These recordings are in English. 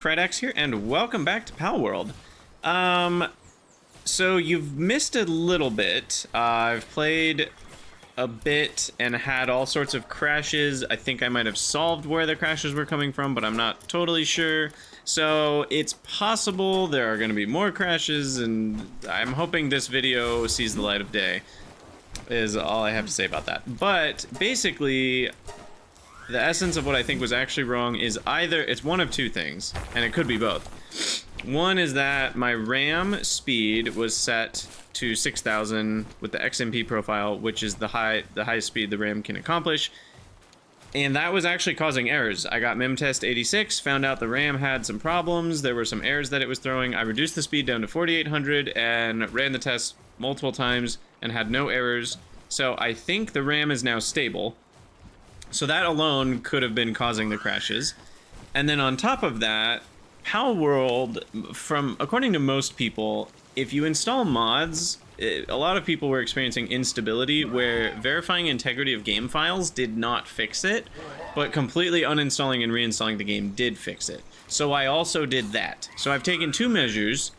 Krydax here, and welcome back to Palworld. So you've missed a little bit. I've played a bit and had all sorts of crashes. I think I might have solved where the crashes were coming from, but I'm not totally sure. So it's possible there are going to be more crashes, and I'm hoping this video sees the light of day, is all I have to say about that. But basically, the essence of what I think was actually wrong is either, it's one of two things, and it could be both. One is that my RAM speed was set to 6,000 with the XMP profile, which is the highest speed the RAM can accomplish. And that was actually causing errors. I got memtest 86, found out the RAM had some problems, there were some errors that it was throwing. I reduced the speed down to 4,800 and ran the test multiple times and had no errors. So I think the RAM is now stable. So that alone could have been causing the crashes. And then on top of that, Palworld, according to most people, if you install mods, a lot of people were experiencing instability where verifying integrity of game files did not fix it, but completely uninstalling and reinstalling the game did fix it. So I also did that. So I've taken two measures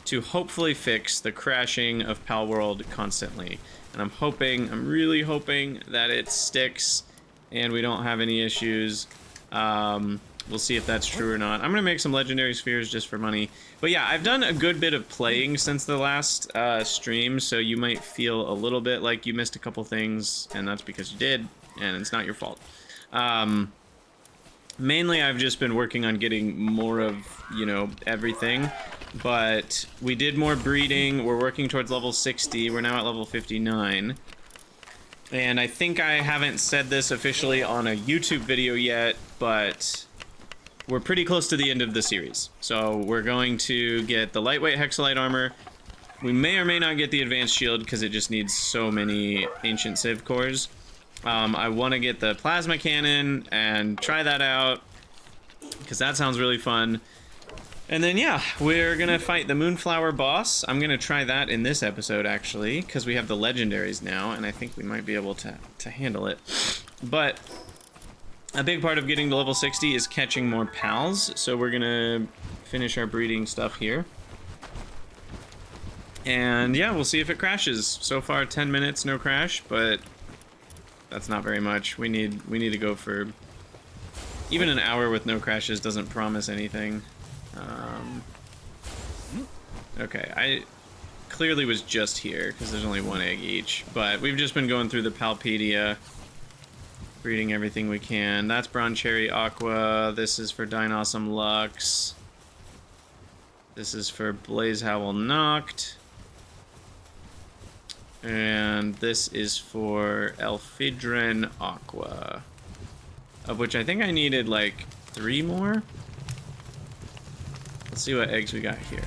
to hopefully fix the crashing of Palworld constantly. And I'm really hoping that it sticks and we don't have any issues. We'll see if that's true or not. I'm gonna make some legendary spheres just for money. But yeah, I've done a good bit of playing since the last stream, so you might feel a little bit like you missed a couple things, and that's because you did, and it's not your fault. Mainly, I've just been working on getting more of, everything. But we did more breeding. We're working towards level 60. We're now at level 59. And I think I haven't said this officially on a YouTube video yet, but we're pretty close to the end of the series. So we're going to get the lightweight hexalite armor. We may or may not get the advanced shield because it just needs so many ancient civ cores. I want to get the plasma cannon and try that out because that sounds really fun. And then yeah, we're gonna fight the Moonflower boss. I'm gonna try that in this episode actually, because we have the legendaries now, and I think we might be able to handle it. But a big part of getting to level 60 is catching more pals, so we're gonna finish our breeding stuff here. And yeah, we'll see if it crashes. So far 10 minutes, no crash, but that's not very much. We need to go for even an hour with no crashes doesn't promise anything. Okay, I clearly was just here because there's only one egg each, but we've just been going through the Palpedia, breeding everything we can. That's Bronze Cherry Aqua. This is for Dinosum Lux. This is for Blaze Howl Noct. And this is for Elphidren Aqua, of which I think I needed like 3 more. Let's see what eggs we got here.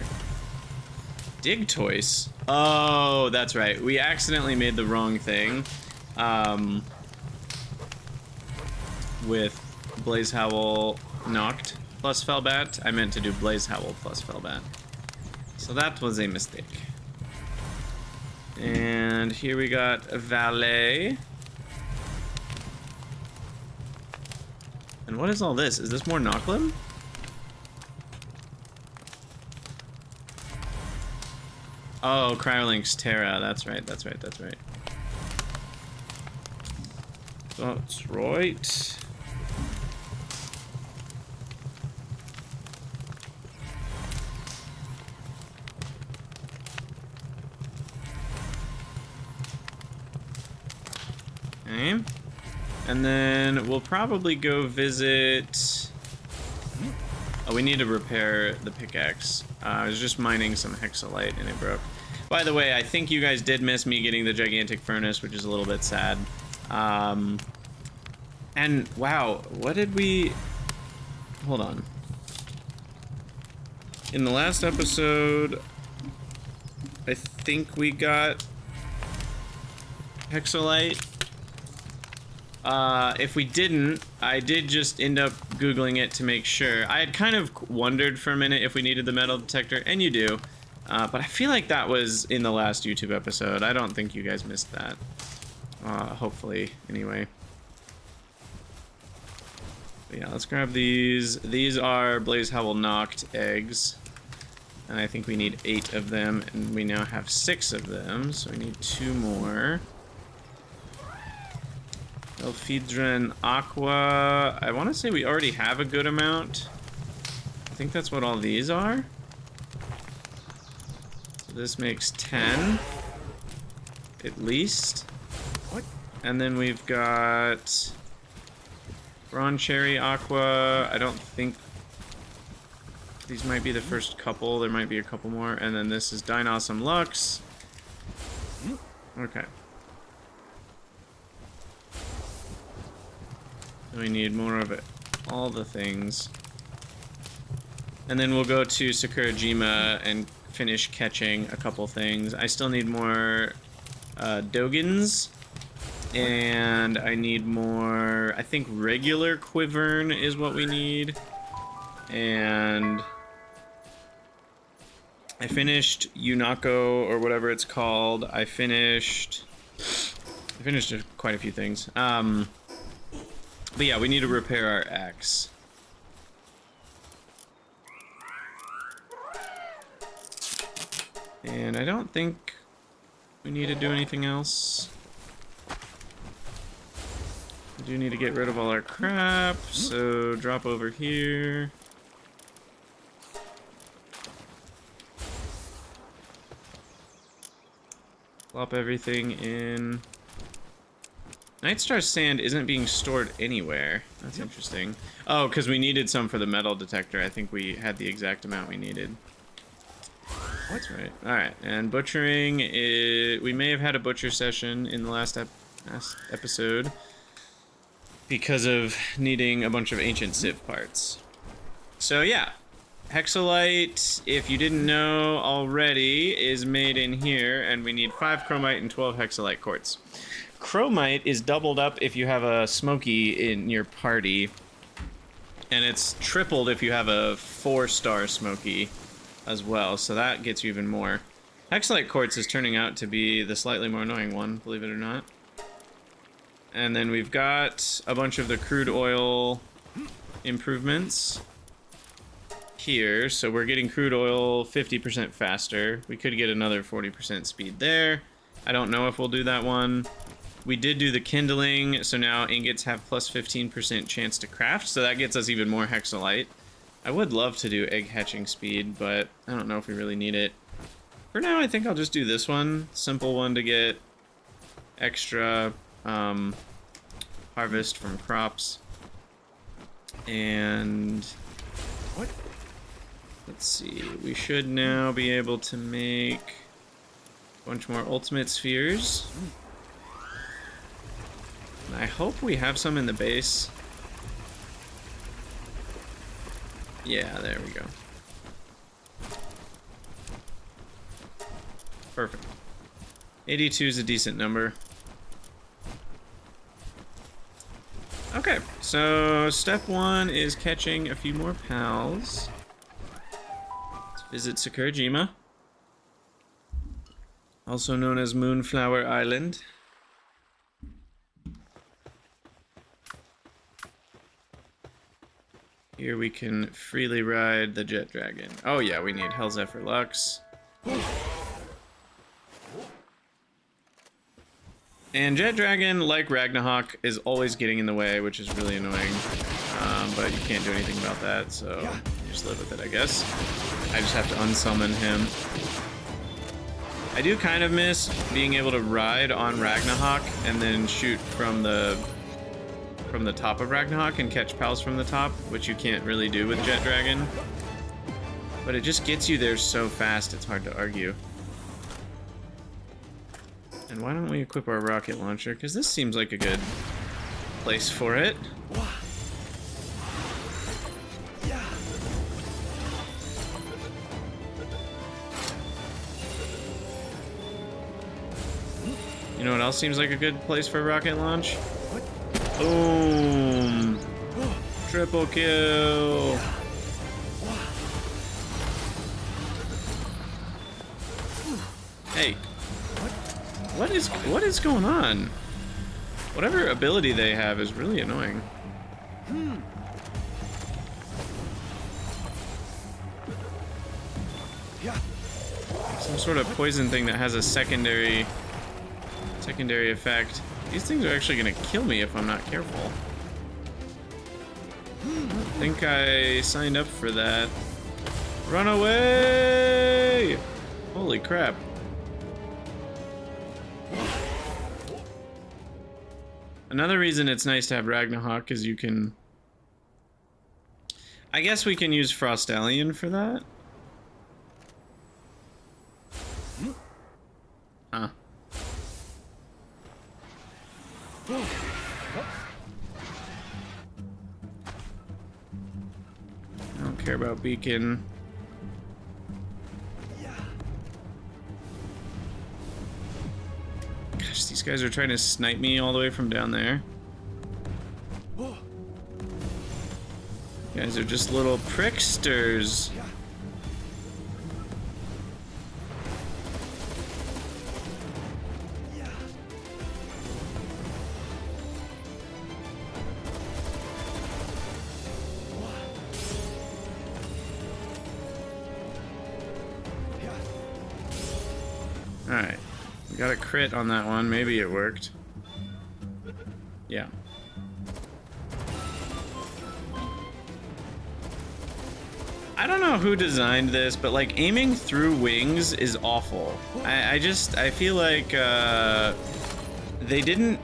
Digtoise. Oh, that's right. We accidentally made the wrong thing with Blaze Howl Noct plus Felbat. I meant to do Blaze Howl plus Felbat. So that was a mistake. And here we got a Valet. And what is all this? Is this more Noclim? Oh, Cryolinx Terra. That's right. That's right. That's right. That's right. Okay. And then we'll probably go visit... Oh, we need to repair the pickaxe. I was just mining some hexalite and it broke. By the way, I think you guys did miss me getting the gigantic furnace, which is a little bit sad. And wow, what did we... Hold on. In the last episode, I think we got hexalite. If we didn't, I did just end up Googling it to make sure. I had kind of wondered for a minute if we needed the metal detector, and you do. But I feel like that was in the last YouTube episode. I don't think you guys missed that. Hopefully, anyway. But yeah, let's grab these. These are Blaze Howl knocked eggs. And I think we need 8 of them, and we now have 6 of them, so we need 2 more. Elphedron Aqua. I want to say we already have a good amount. I think that's what all these are. So this makes 10. At least. And then we've got Bron Cherry Aqua. I don't think these might be the first couple. There might be a couple more. And then this is Dinosum Lux. Okay. So we need more of it. All the things. And then we'll go to Sakurajima and finish catching a couple things. I still need more Dogans. And I need more, I think regular Quivern is what we need. And I finished Unako or whatever it's called. I finished quite a few things. But yeah, we need to repair our axe. And I don't think we need to do anything else. We do need to get rid of all our crap, so drop over here. Plop everything in. Nightstar sand isn't being stored anywhere. That's interesting. Oh, because we needed some for the metal detector. I think we had the exact amount we needed. That's right. Alright, and butchering is... We may have had a butcher session in the last episode because of needing a bunch of ancient Civ parts. So yeah, Hexalite, if you didn't know already, is made in here, and we need 5 Chromite and 12 Hexalite quartz. Chromite is doubled up if you have a Smoky in your party, and it's tripled if you have a 4-star Smoky as well, so that gets you even more. Hexalite quartz is turning out to be the slightly more annoying one, believe it or not. And then we've got a bunch of the crude oil improvements here, so we're getting crude oil 50% faster. We could get another 40% speed there. I don't know if we'll do that one. We did do the kindling, so now ingots have plus 15% chance to craft, so that gets us even more hexalite. I would love to do egg hatching speed, but I don't know if we really need it. For now, I think I'll just do this one. Simple one to get extra harvest from crops. And what? Let's see, we should now be able to make a bunch more ultimate spheres. And I hope we have some in the base. Yeah, there we go. Perfect. 82 is a decent number. Okay, so step 1 is catching a few more pals. Let's visit Sakurajima, also known as Moonflower Island. Here we can freely ride the Jet Dragon. Oh yeah, we need Hell Zephyr Lux. And Jet Dragon, like Ragnarok, is always getting in the way, which is really annoying. But you can't do anything about that, so you just live with it, I guess. I just have to unsummon him. I do kind of miss being able to ride on Ragnarok and then shoot from the top of Ragnarok and catch pals from the top, which you can't really do with Jet Dragon. But it just gets you there so fast, it's hard to argue. And why don't we equip our rocket launcher? Because this seems like a good place for it. You know what else seems like a good place for a rocket launch? Boom! Triple kill! Hey, what is going on? Whatever ability they have is really annoying. Some sort of poison thing that has a secondary effect. These things are actually gonna kill me if I'm not careful. I think I signed up for that. Run away! Holy crap. Another reason it's nice to have Ragnarok is you can... I guess we can use Frostallion for that. Huh. I don't care about Beacon. Gosh, these guys are trying to snipe me all the way from down there. You guys are just little pricksters. Alright, we got a crit on that one. Maybe it worked. Yeah. I don't know who designed this, but like aiming through wings is awful. I feel like they didn't...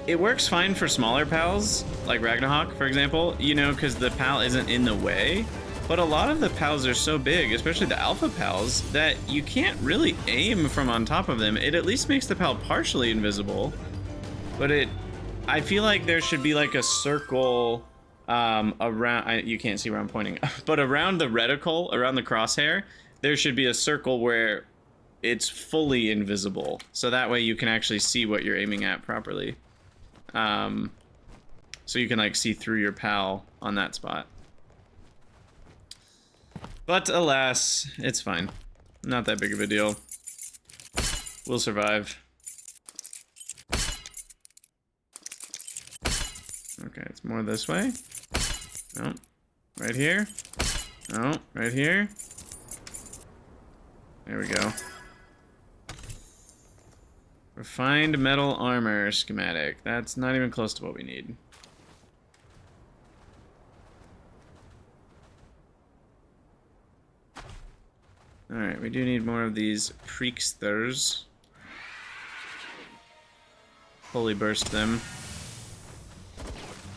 It works fine for smaller pals, like Ragnarok, for example, you know, because the pal isn't in the way. But a lot of the pals are so big, especially the alpha pals, that you can't really aim from on top of them. It at least makes the pal partially invisible, but I feel like there should be like a circle around, you can't see where I'm pointing, but around the reticle, around the crosshair, there should be a circle where it's fully invisible. So that way you can actually see what you're aiming at properly. So you can like see through your pal on that spot. But alas, it's fine. Not that big of a deal. We'll survive. Okay, it's more this way. No, right here. No, right here. There we go. Refined metal armor schematic. That's not even close to what we need. Alright, we do need more of these Preeksters. Holy burst them.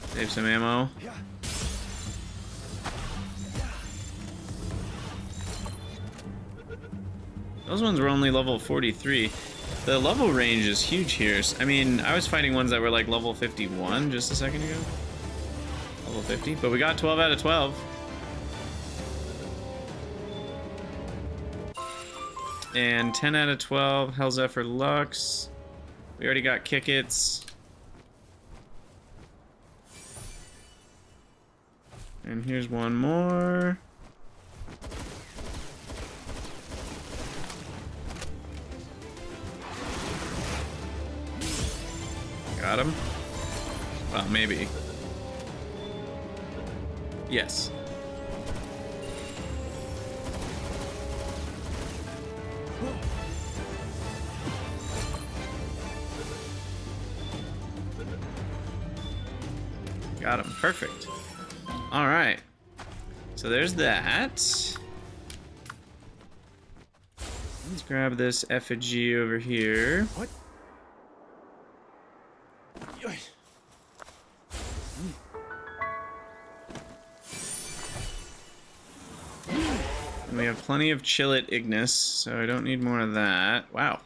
Save some ammo. Those ones were only level 43. The level range is huge here. I mean, I was fighting ones that were like level 51 just a second ago. Level 50, but we got 12 out of 12. And 10 out of 12, Hellzephyr Lux. We already got Kickits. And here's one more. Got him? Well, maybe. Yes. Got him. Perfect. All right. So there's that. Let's grab this effigy over here. What? And we have plenty of Chillet Ignis, so I don't need more of that. Wow.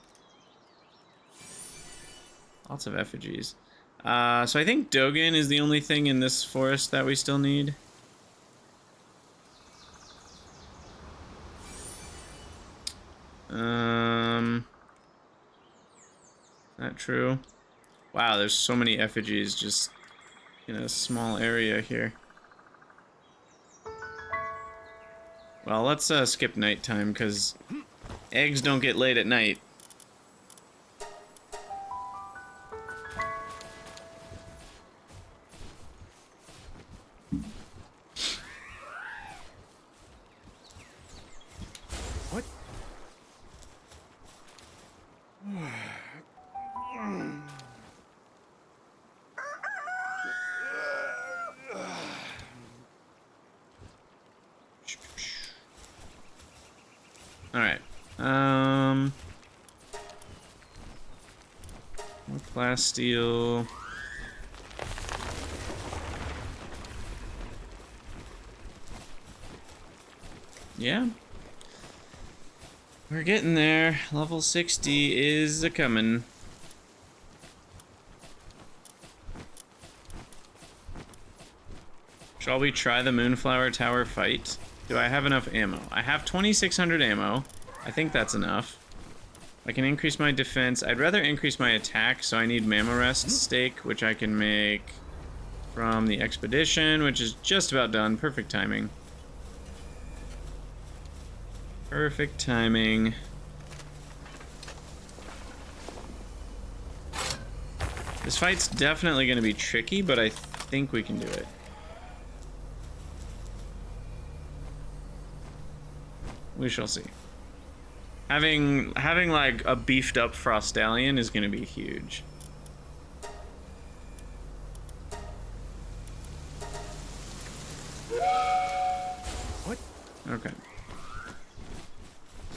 Lots of effigies. So I think Dogen is the only thing in this forest that we still need. Not true. Wow, there's so many effigies just in a small area here. Well, let's skip nighttime, because eggs don't get laid at night. Alright. More plasteel. Yeah. We're getting there. Level 60 is a-coming. Shall we try the Moonflower Tower fight? Do I have enough ammo? I have 2,600 ammo. I think that's enough. I can increase my defense. I'd rather increase my attack, so I need Mamorest steak, which I can make from the expedition, which is just about done. Perfect timing. Perfect timing. This fight's definitely going to be tricky, but I think we can do it. We shall see. Having like a beefed up Frostallion is going to be huge. What? Okay.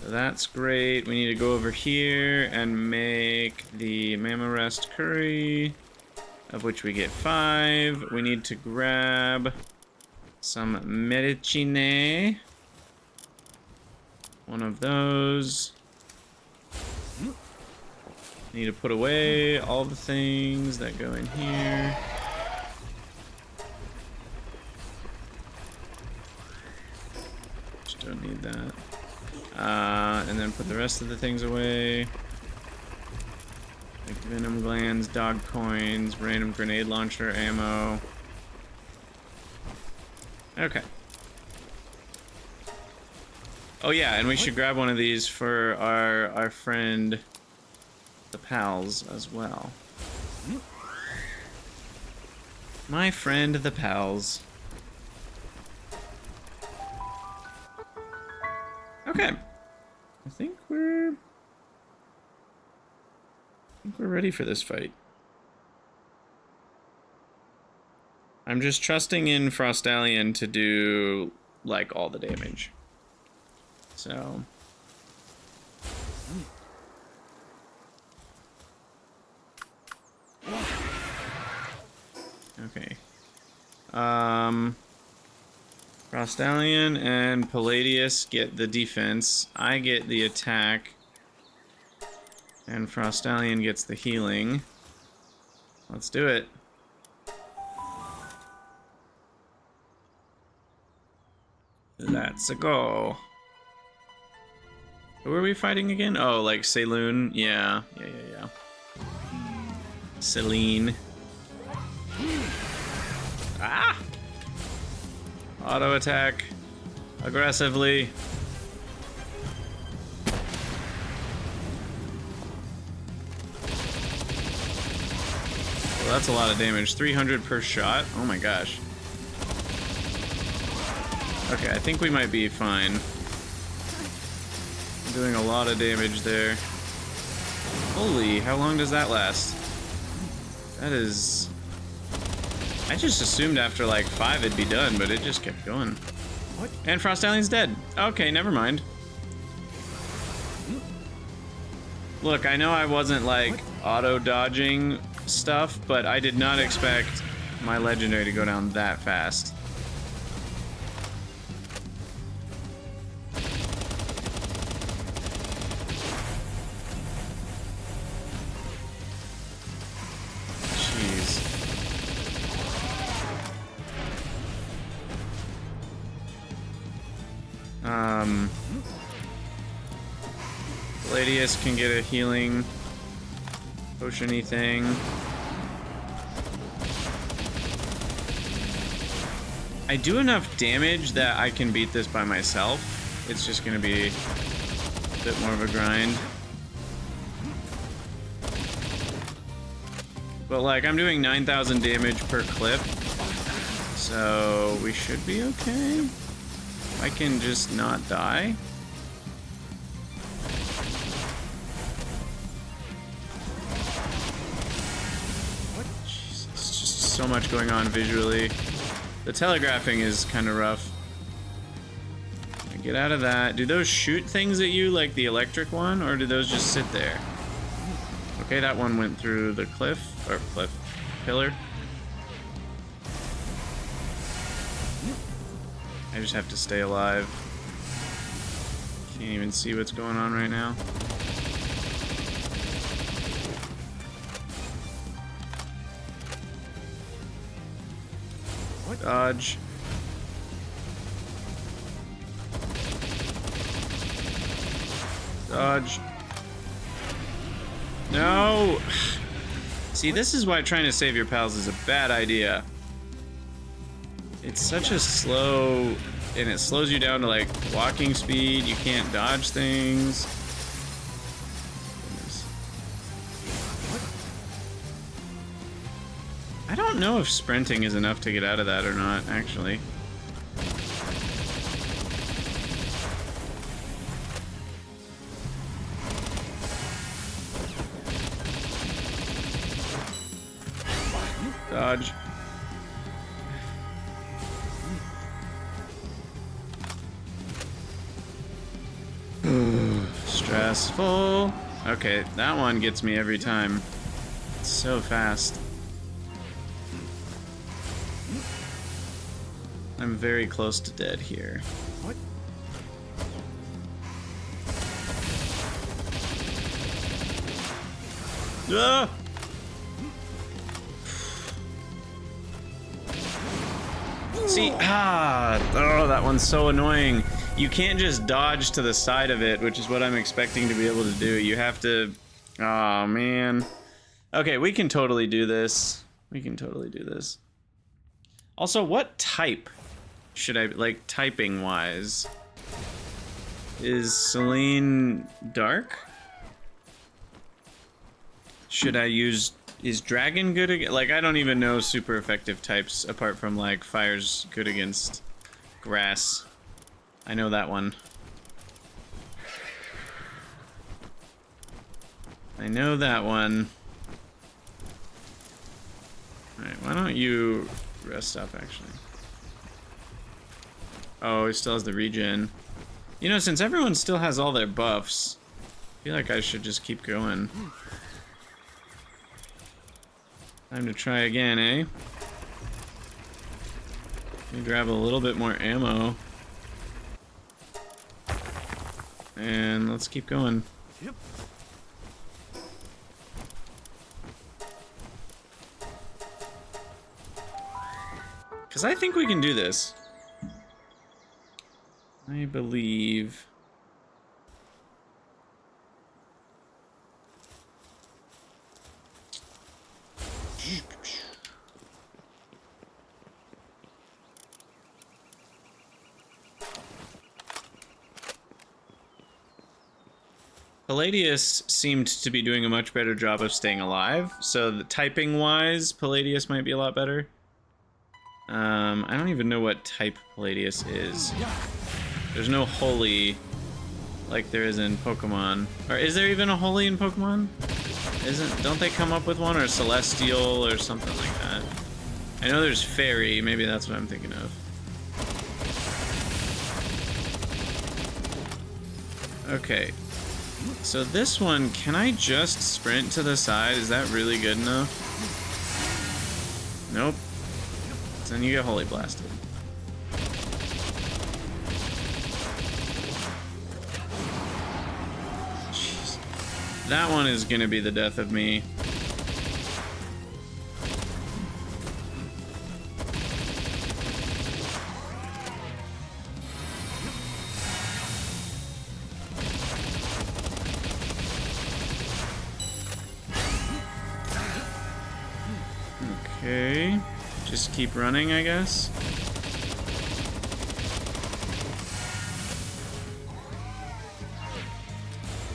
So that's great. We need to go over here and make the Mamorest curry, of which we get 5. We need to grab some medicine. One of those. Need to put away all the things that go in here. Just don't need that. And then put the rest of the things away. Like venom glands, dog coins, random grenade launcher ammo. Okay. Oh yeah, and we should grab one of these for our friend, the pals, as well. My friend, the pals. Okay. I think we're ready for this fight. I'm just trusting in Frostallion to do, like, all the damage. So... okay. Frostallion and Palladius get the defense. I get the attack. And Frostallion gets the healing. Let's do it. Let's go. Who are we fighting again? Oh, like Saloon? Yeah. Celine. Ah! Auto attack. Aggressively. Well, that's a lot of damage. 300 per shot? Oh my gosh. Okay, I think we might be fine. I'm doing a lot of damage there. Holy, how long does that last? That is... I just assumed after like 5 it'd be done, but it just kept going. What? And Frostallion's dead. Okay, never mind. Look, I know I wasn't like auto-dodging stuff, but I did not expect my legendary to go down that fast. Palladius can get a healing potion-y thing. I do enough damage that I can beat this by myself. It's just gonna be a bit more of a grind. But like, I'm doing 9,000 damage per clip, so we should be okay. I can just not die. What? Jesus, just so much going on visually. The telegraphing is kind of rough. Get out of that. Do those shoot things at you like the electric one, or do those just sit there? Okay, that one went through the pillar. I just have to stay alive. Can't even see what's going on right now. Dodge. Dodge. No! See, this is why trying to save your pals is a bad idea. It's such a slow... and it slows you down to, like, walking speed. You can't dodge things. I don't know if sprinting is enough to get out of that or not, actually. Dodge. Stressful. Okay, that one gets me every time. It's so fast. I'm very close to dead here. What? Ah! See, oh, that one's so annoying. You can't just dodge to the side of it, which is what I'm expecting to be able to do. You have to, oh man. Okay, we can totally do this. We can totally do this. Also, what type should I, like, typing wise? Is Selene dark? Should I use, is dragon good against, like, I don't even know super effective types apart from, like, fire's good against grass. I know that one. I know that one. Alright, why don't you rest up, actually? Oh, he still has the regen. You know, since everyone still has all their buffs, I feel like I should just keep going. Time to try again, eh? Let me grab a little bit more ammo. And let's keep going. Yep. Because I think we can do this. I believe... Palladius seemed to be doing a much better job of staying alive, so the typing-wise, Palladius might be a lot better. I don't even know what type Palladius is. There's no holy like there is in Pokemon. Or is there even a holy in Pokemon? Don't they come up with one, or celestial or something like that? I know there's fairy, maybe that's what I'm thinking of. Okay. So this one, can I just sprint to the side? Is that really good enough? Nope. So then you get holy blasted. Jeez. That one is gonna be the death of me. Okay, just keep running, I guess.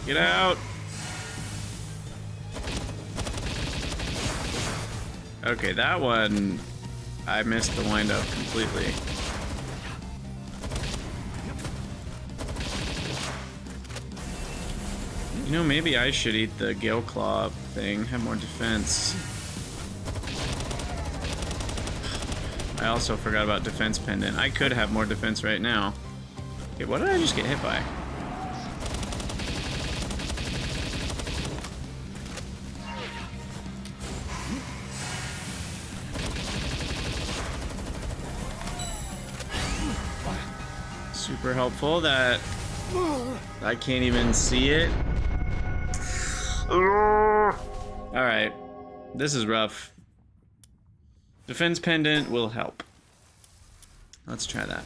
Get out! Okay, that one, I missed the wind-up completely. You know, maybe I should eat the Gale Claw thing, have more defense. I also forgot about defense pendant. I could have more defense right now. Okay, what did I just get hit by? Super helpful that I can't even see it. Alright, this is rough. Defense pendant will help. Let's try that.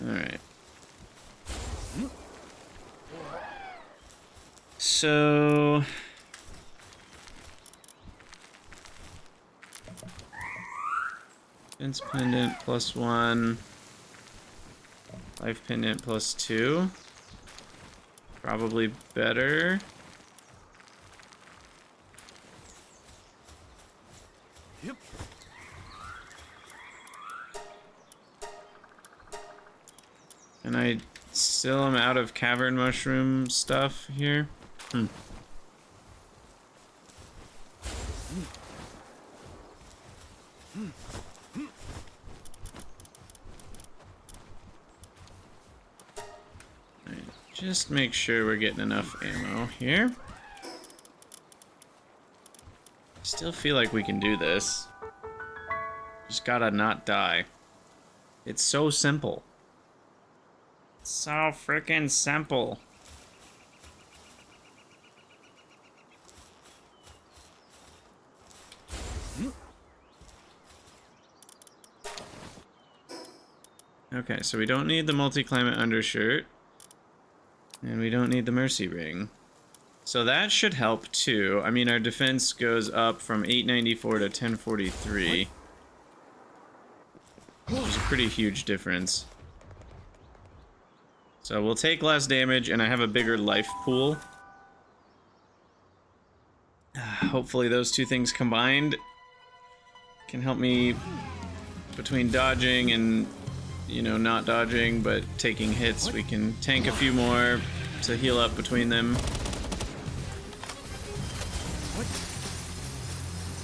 Alright. So... Defense pendant +1. Life pendant +2. Probably better. Yep. And I still am out of cavern mushroom stuff here. Alright, just make sure we're getting enough ammo here. Still feel like we can do this. Just gotta not die. It's so simple. So freaking simple. Okay, so we don't need the multi-climate undershirt. And we don't need the mercy ring. So that should help too. I mean, our defense goes up from 894 to 1043. Which is a pretty huge difference. So we'll take less damage, and I have a bigger life pool. Hopefully those two things combined can help me between dodging and, you know, not dodging, but taking hits. We can tank a few more to heal up between them.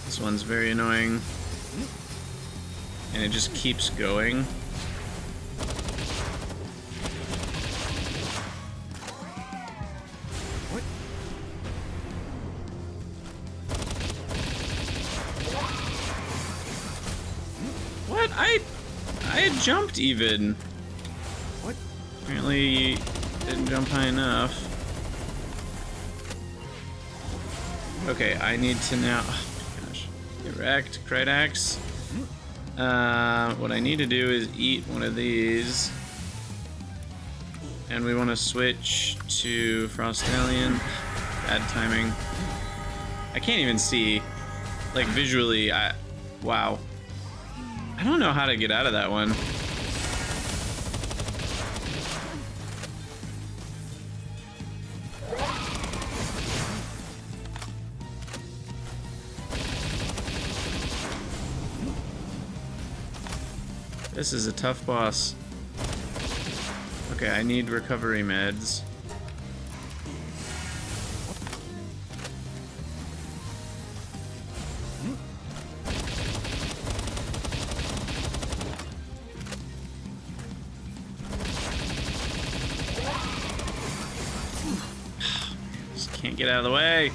This one's very annoying. And it just keeps going. What? I had jumped even. What? Apparently didn't jump high enough. Okay, I need to now... Oh my gosh. Get wrecked, Krydax. What I need to do is eat one of these. And we want to switch to Frostallion. Bad timing. I can't even see. Like, visually, wow. I don't know how to get out of that one. This is a tough boss. Okay, I need recovery meds. Just can't get out of the way.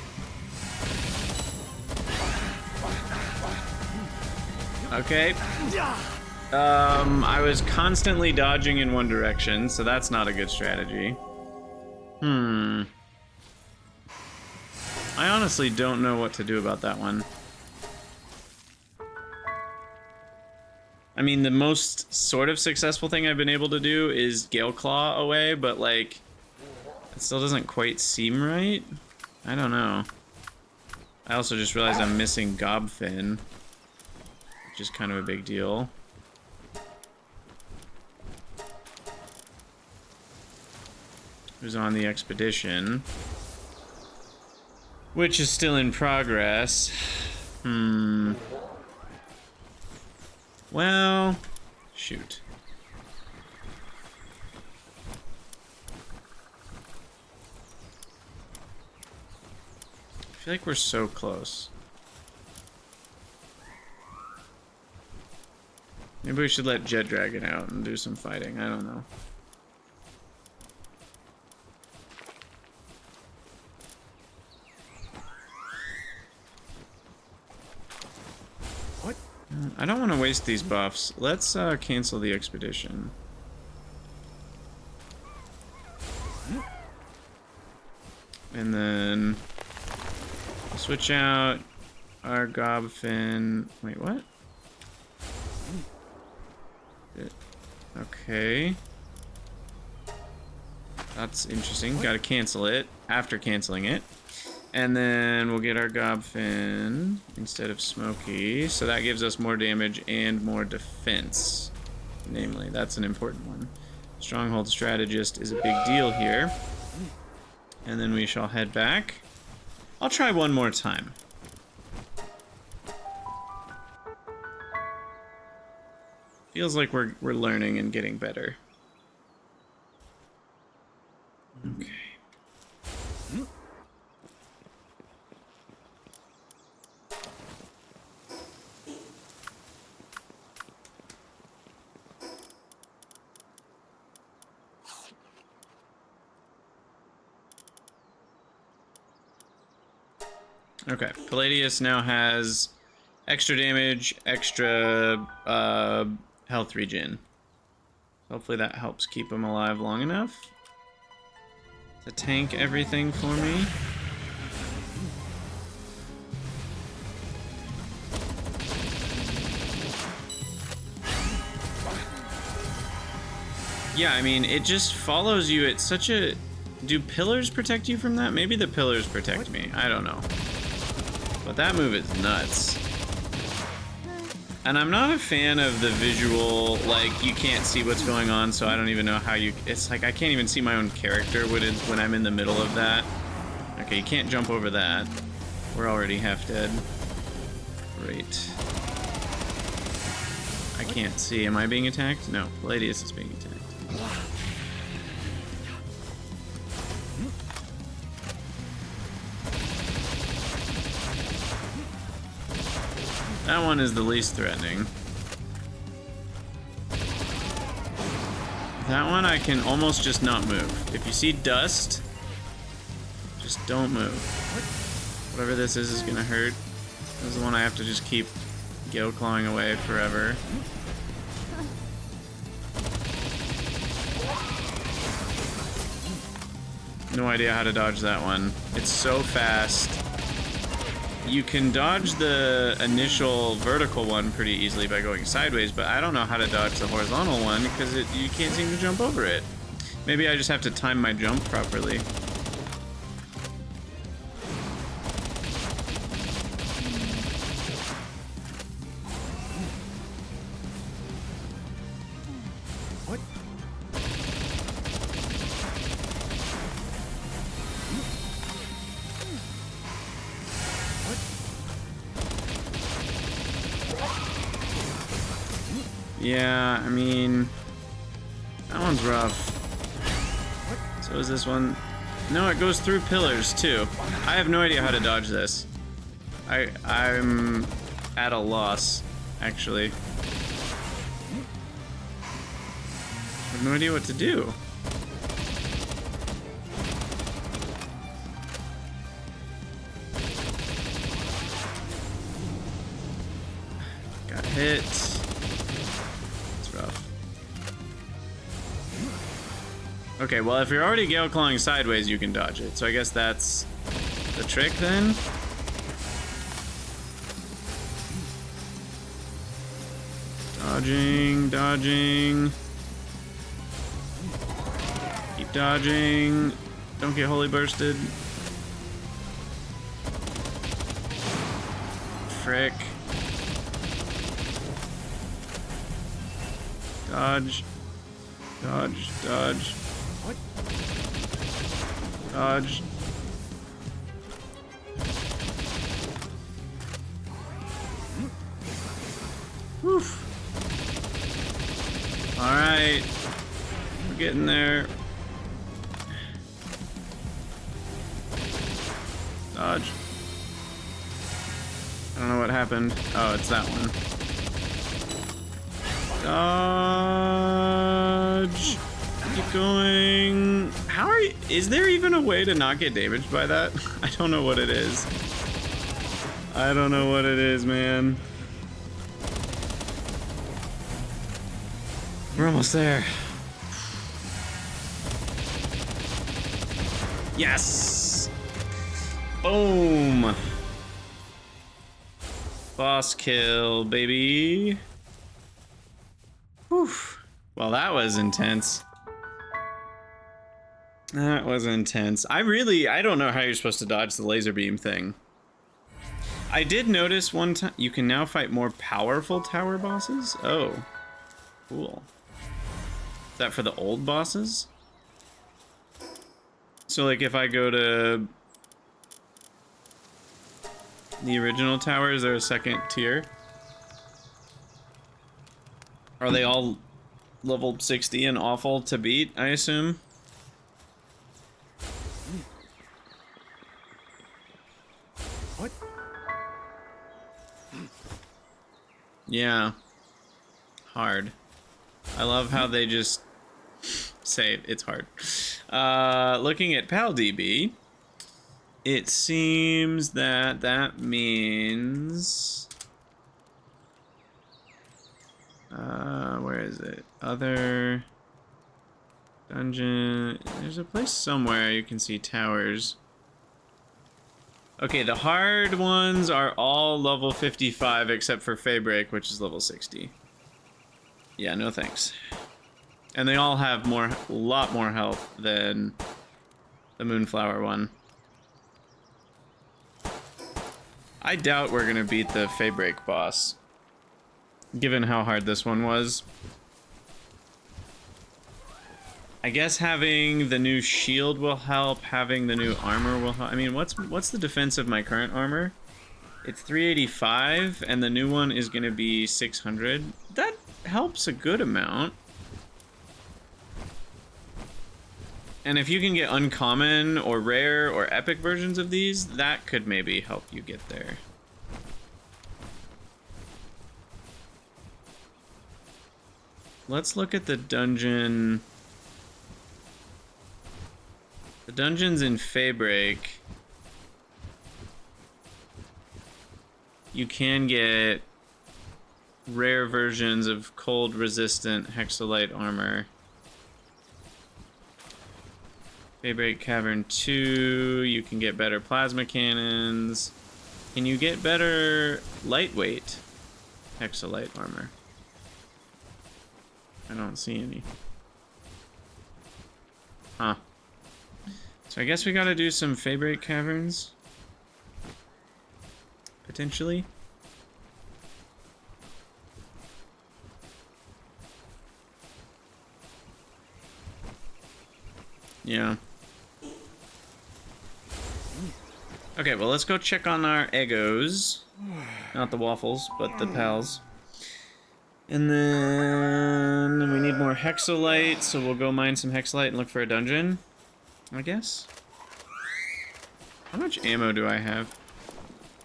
Okay. I was constantly dodging in one direction, so that's not a good strategy. I honestly don't know what to do about that one. I mean, the most sort of successful thing I've been able to do is Gale Claw away, but like, it still doesn't quite seem right. I don't know. I also just realized I'm missing Gobfin, which is kind of a big deal. Who's on the expedition, which is still in progress. Well, shoot. I feel like we're so close. Maybe we should let Jet Dragon out and do some fighting. I don't know. What? I don't want to waste these buffs. Let's cancel the expedition. And then switch out our Gobfin. Wait, what? Okay. That's interesting. Gotta cancel it after canceling it. And then we'll get our Gobfin instead of Smokey. So that gives us more damage and more defense. Namely, that's an important one. Stronghold Strategist is a big deal here. And then we shall head back. I'll try one more time. Feels like we're learning and getting better. Okay. Okay, Palladius now has extra damage, extra health regen. Hopefully that helps keep him alive long enough to tank everything for me. Yeah, I mean, it just follows you at such a... Do pillars protect you from that? Maybe the pillars protect me. I don't know. But that move is nuts. And I'm not a fan of the visual, like, you can't see what's going on, so I don't even know how you... It's like, I can't even see my own character when I'm in the middle of that. Okay, you can't jump over that. We're already half dead. Great. I can't see. Am I being attacked? No, Palladius is being attacked. That one is the least threatening. That one I can almost just not move. If you see dust, just don't move. Whatever this is gonna hurt. This is the one I have to just keep Gale clawing away forever. No idea how to dodge that one. It's so fast. You can dodge the initial vertical one pretty easily by going sideways, but I don't know how to dodge the horizontal one because you can't seem to jump over it. Maybe I just have to time my jump properly. What? Yeah, I mean, that one's rough. So is this one. No, it goes through pillars too. I have no idea how to dodge this. I'm at a loss, actually. I have no idea what to do. Got hit. Okay, well, if you're already Gale Clawing sideways, you can dodge it. So I guess that's the trick then. Dodging, dodging. Keep dodging. Don't get holy bursted. Frick. Dodge. Dodge, dodge. What? Dodge. Woof. Alright. We're getting there. Dodge. know what happened. Oh, it's that one. Dodge. Keep going. How are you? Is there even a way to not get damaged by that? I don't know what it is. I don't know what it is, man. We're almost there. Yes! Boom! Boss kill, baby. Whew. Well, that was intense. That was intense. I don't know how you're supposed to dodge the laser beam thing. I did notice one time you can now fight more powerful tower bosses. Oh, cool. Is that for the old bosses? So like if I go to the original tower, is there a second tier? Are they all level 60 and awful to beat, I assume? What? Yeah. Hard. I love how they just say it's hard. Looking at PalDB, it seems that that means... where is it? Other... Dungeon... There's a place somewhere you can see towers. Okay, the hard ones are all level 55 except for Faybreak, which is level 60. Yeah, no thanks. And they all have a lot more health than the Moonflower one. I doubt we're gonna beat the Faybreak boss, given how hard this one was. I guess having the new shield will help, having the new armor will help. I mean, what's the defense of my current armor? It's 385, and the new one is gonna be 600. That helps a good amount. And if you can get uncommon or rare or epic versions of these, that could maybe help you get there. Let's look at the dungeon. The dungeons in Faybreak. You can get rare versions of cold resistant hexalite armor. Faybreak Cavern 2, you can get better plasma cannons. Can you get better lightweight hexalite armor? I don't see any. Huh. So I guess we gotta do some Faybreak Caverns. Potentially. Yeah. Okay, well, let's go check on our Eggos. Not the waffles, but the pals. And then we need more hexalite, so we'll go mine some hexalite and look for a dungeon, I guess. How much ammo do I have?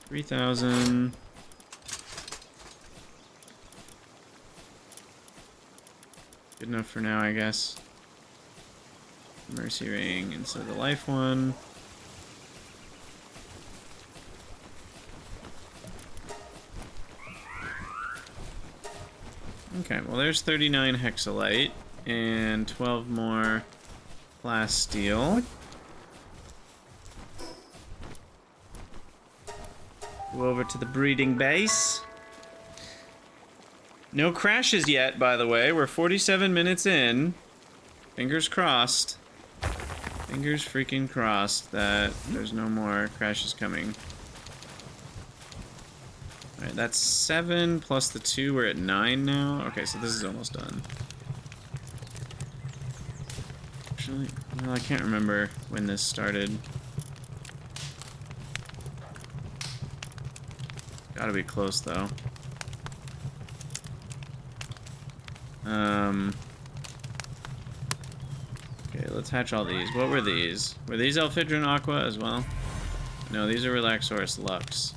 3,000. Good enough for now, I guess. Mercy ring instead of the life one. Okay, well there's 39 hexalite and 12 more glass steel. Go over to the breeding base. No crashes yet, by the way. We're 47 minutes in. Fingers crossed. Fingers freaking crossed that there's no more crashes coming. Alright, that's 7 plus the 2. We're at 9 now. Okay, so this is almost done. Actually, well, I can't remember when this started. Gotta be close, though. Okay, let's hatch all these. What were these? Were these Elfidron Aqua as well? No, these are Relaxorus Lux.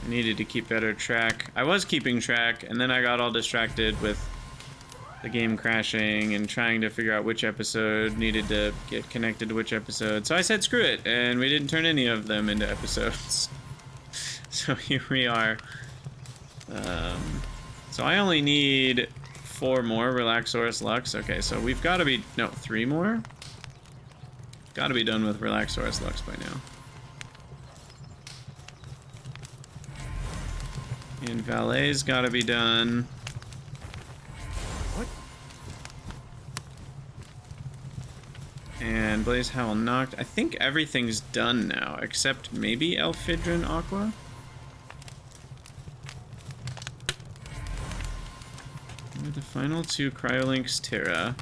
I needed to keep better track. I was keeping track, and then I got all distracted with the game crashing and trying to figure out which episode needed to get connected to which episode. So I said screw it, and we didn't turn any of them into episodes. So here we are. So I only need 4 more Relaxaurus Lux. Okay, so we've got to be... No, 3 more? Got to be done with Relaxaurus Lux by now. And Valet's got to be done. What? And Blaze Howl knocked. I think everything's done now, except maybe Elfidrin Aqua? The final 2 Cryolinks Terra.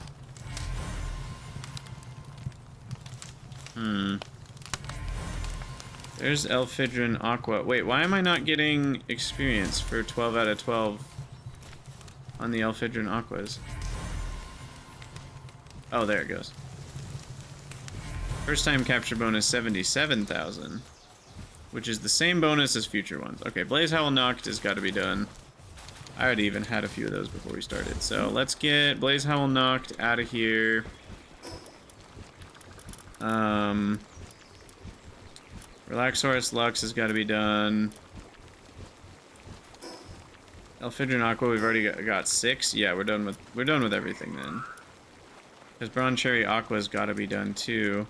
There's Elfidrin Aqua. Wait, why am I not getting experience for 12 out of 12 on the Elfidrin Aquas? Oh, there it goes. First time capture bonus 77,000, which is the same bonus as future ones. Okay, Blaze Howl knocked has got to be done. I already even had a few of those before we started. So let's get Blaze Howl knocked out of here. Relaxaurus Lux has got to be done. Elfidrin Aqua, we've already got 6. Yeah, we're done with everything then. Because Bronze Cherry Aqua's got to be done too,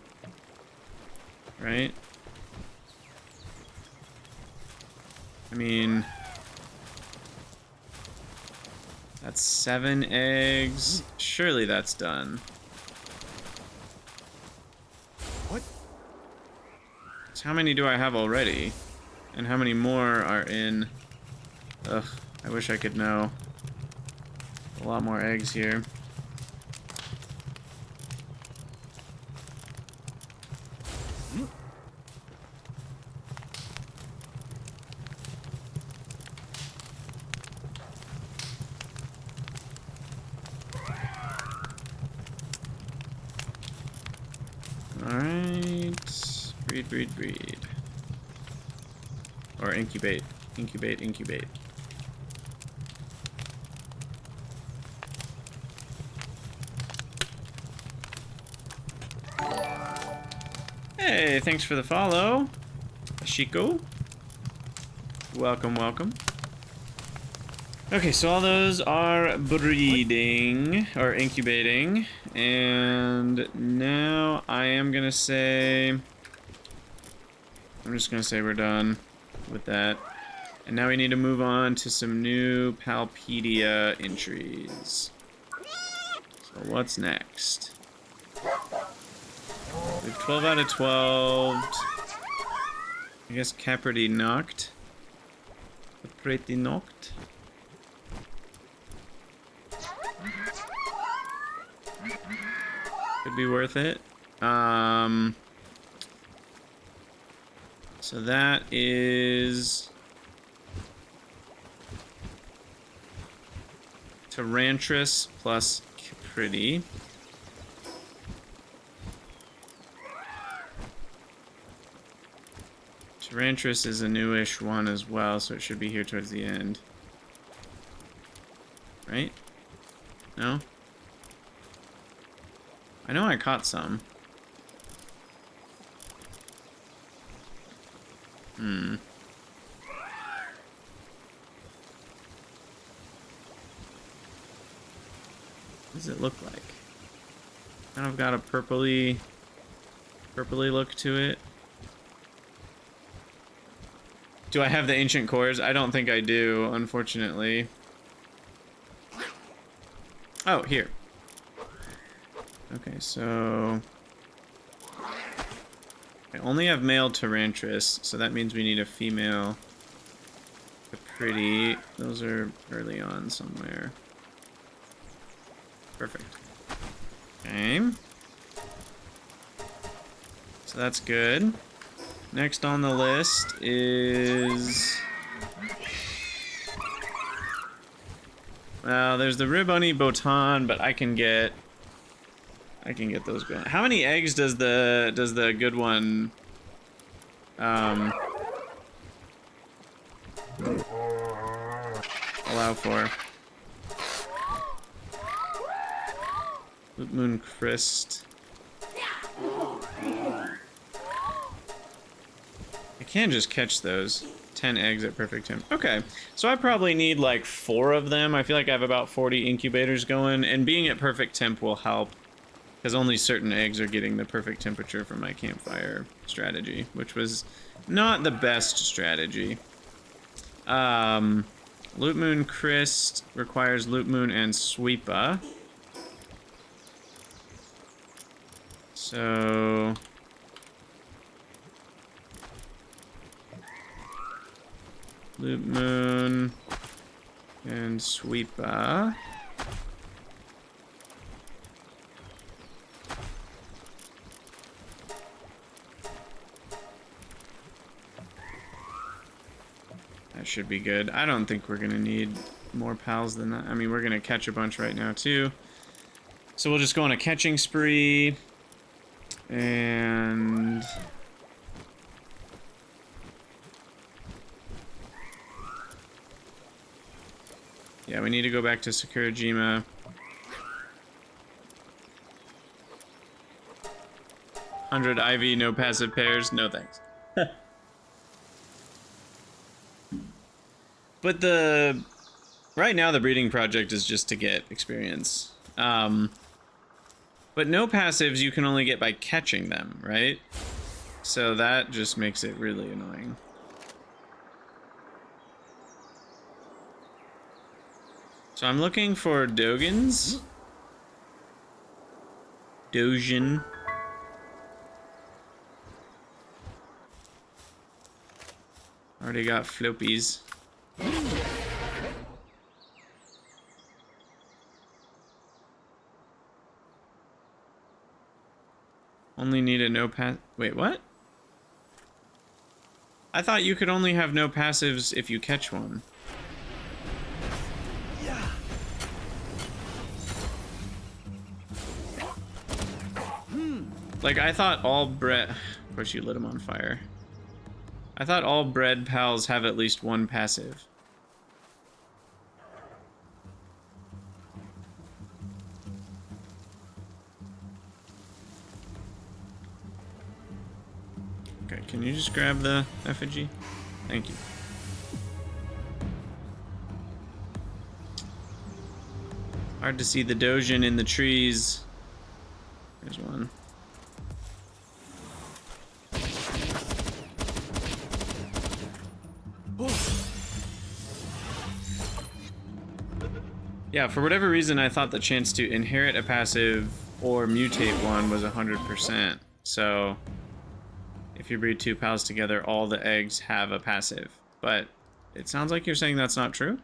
right? I mean, that's 7 eggs. Surely that's done. What? So how many do I have already? And how many more are in... Ugh, I wish I could know. A lot more eggs here. Alright. Breed. Or incubate. Incubate. Hey, thanks for the follow, Ashiko. Welcome. Okay, so all those are breeding, or incubating, and now I am gonna say... I'm just gonna say we're done with that. And now we need to move on to some new Palpedia entries. So what's next? We have 12 out of 12. I guess Capricorn knocked. Pretty knocked. Could be worth it. So that is Tyrantrum plus Capricorn. Tyrantrum is a newish one as well, so it should be here towards the end. Right? No? I know I caught some. What does it look like? Kind of got a purpley look to it. Do I have the ancient cores? I don't think I do, unfortunately. Oh, here. Okay, so... I only have male Tyrantrum, so that means we need a female Capricorn. Those are early on somewhere. Perfect. Okay. So that's good. Next on the list is... Well, there's the Ribony Botan, but I can get those going. How many eggs does the good one allow for? Moon Crest. I can just catch those. 10 eggs at perfect temp. Okay, so I probably need like 4 of them. I feel like I have about 40 incubators going, and being at perfect temp will help, because only certain eggs are getting the perfect temperature from my campfire strategy, which was not the best strategy. Loot Moon Crest requires Loot Moon and Sweepa. So... Loot Moon and Sweepa. That should be good. I don't think we're gonna need more pals than that. I mean, we're gonna catch a bunch right now too. So we'll just go on a catching spree. And... yeah, we need to go back to Sakurajima. 100 IV, no passive pairs. No thanks. But right now the breeding project is just to get experience. But no passives you can only get by catching them, right? So that just makes it really annoying. So I'm looking for Dogans. Dojin. Already got Floppies. Only need a no pass. Wait, what? I thought you could only have no passives if you catch one. Like, I thought all bread... Of course, you lit him on fire. I thought all bread pals have at least one passive. Okay, can you just grab the effigy? Thank you. Hard to see the Dojin in the trees. There's one. Yeah, for whatever reason, I thought the chance to inherit a passive or mutate one was 100%. So, if you breed 2 pals together, all the eggs have a passive. But it sounds like you're saying that's not true?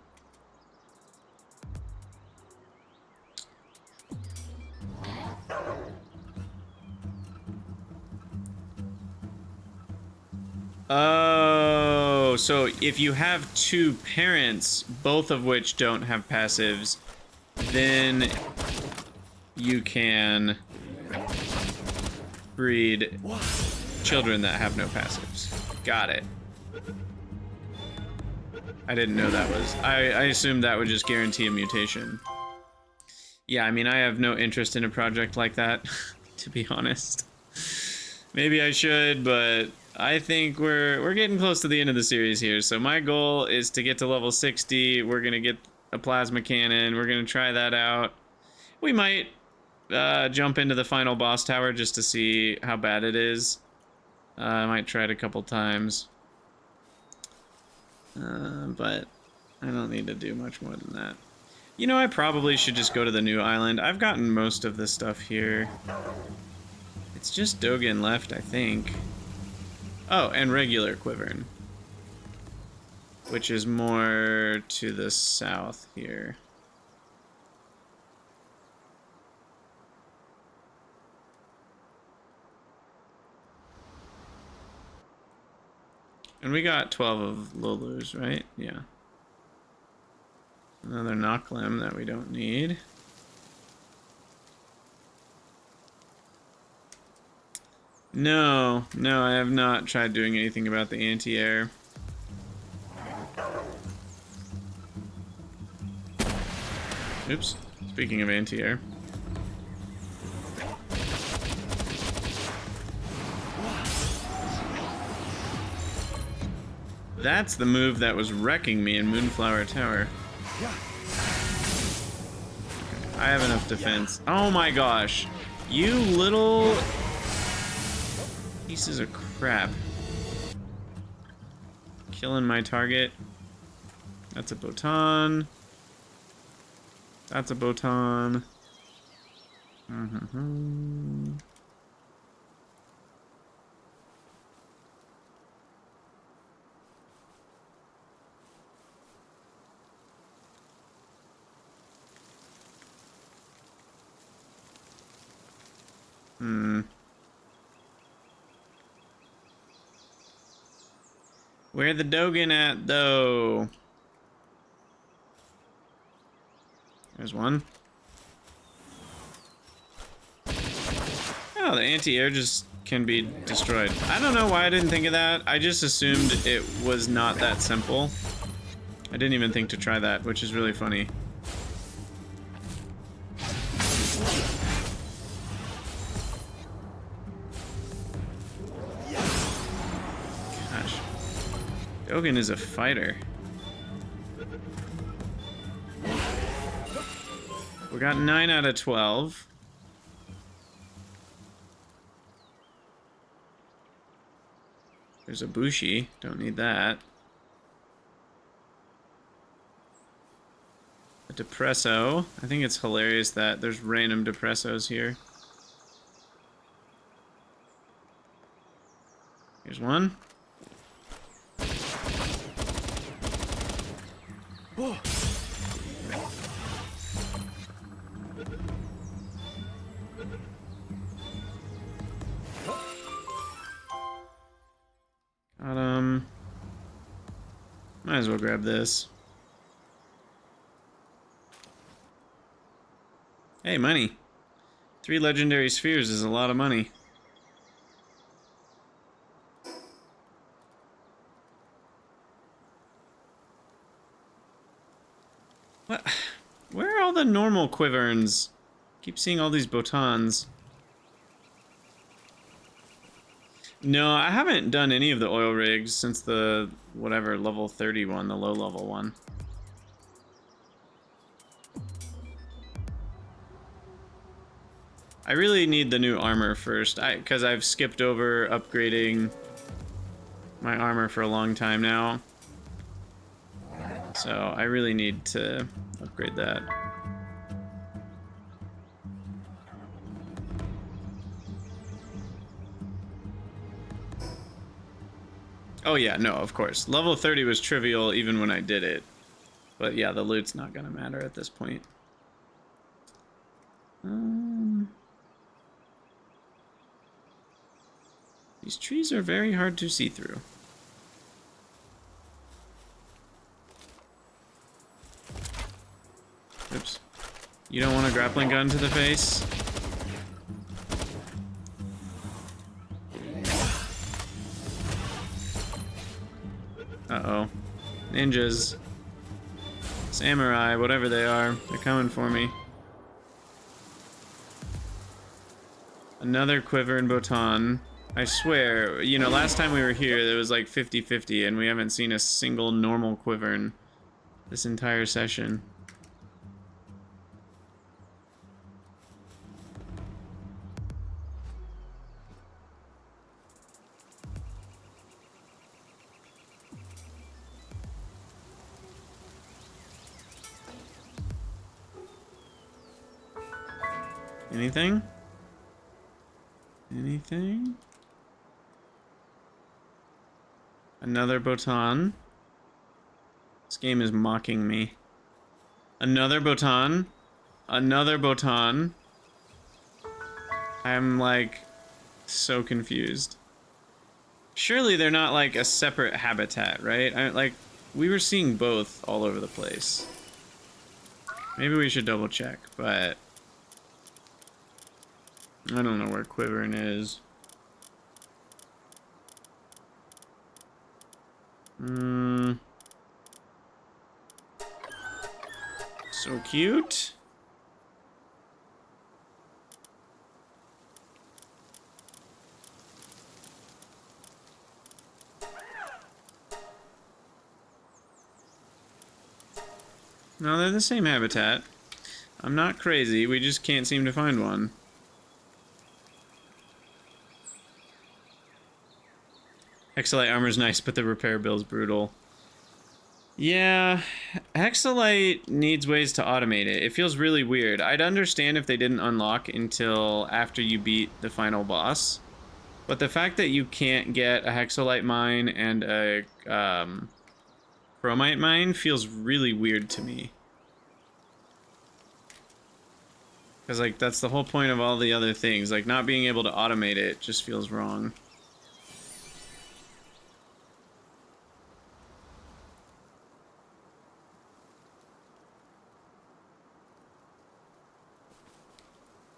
Oh, so if you have 2 parents, both of which don't have passives, then you can breed children that have no passives. Got it. I didn't know that was... I assumed that would just guarantee a mutation. Yeah, I mean, I have no interest in a project like that, to be honest. Maybe I should, but I think we're getting close to the end of the series here. So my goal is to get to level 60. We're gonna get a plasma cannon. We're gonna try that out. We might jump into the final boss tower just to see how bad it is. I might try it a couple times. But I don't need to do much more than that. You know, I probably should just go to the new island. I've gotten most of the stuff here. It's just Dogen left, I think. Oh, and regular Quivern, which is more to the south here. And we got 12 of Lulus, right? Yeah. Another Knocklim that we don't need. No, I have not tried doing anything about the anti-air. Oops. Speaking of anti-air. That's the move that was wrecking me in Moonflower Tower. I have enough defense. Oh my gosh. You little pieces of crap. Killing my target. That's a Botan. That's a Botan. Where the Dogen at, though? There's one. Oh, the anti-air just can be destroyed. I don't know why I didn't think of that. I just assumed it was not that simple. I didn't even think to try that, which is really funny. Gosh. Dogen is a fighter. We got 9 out of 12. There's a Bushi. Don't need that. A Depresso. I think it's hilarious that there's random Depressos here. Here's one. Oh. Got might as well grab this. Hey, money. 3 legendary spheres is a lot of money. What? Where are all the normal Quiverns? Keep seeing all these Botans. No, I haven't done any of the oil rigs since the, whatever, level 30 one, the low level one. I really need the new armor first, because I've skipped over upgrading my armor for a long time now. So I really need to upgrade that. Oh yeah, no, of course. Level 30 was trivial even when I did it. But yeah, the loot's not gonna matter at this point. These trees are very hard to see through. Oops. You don't want a grappling gun to the face? Uh-oh. Ninjas. Samurai, whatever they are. They're coming for me. Another quiver and Botan. I swear, you know, last time we were here, there was like 50-50, and we haven't seen a single normal Quivern this entire session. Anything? Anything? Another Botan. This game is mocking me. Another Botan. Another Botan. I'm like so confused. Surely they're not like a separate habitat, right? Like we were seeing both all over the place. Maybe we should double check, but I don't know where Quivern is. So cute. No, they're the same habitat. I'm not crazy, we just can't seem to find one. Hexalite armor's nice, but the repair bill's brutal. Yeah, Hexalite needs ways to automate it. It feels really weird. I'd understand if they didn't unlock until after you beat the final boss. But the fact that you can't get a Hexalite mine and a Chromite mine feels really weird to me. Because, like, that's the whole point of all the other things. Like, not being able to automate it just feels wrong.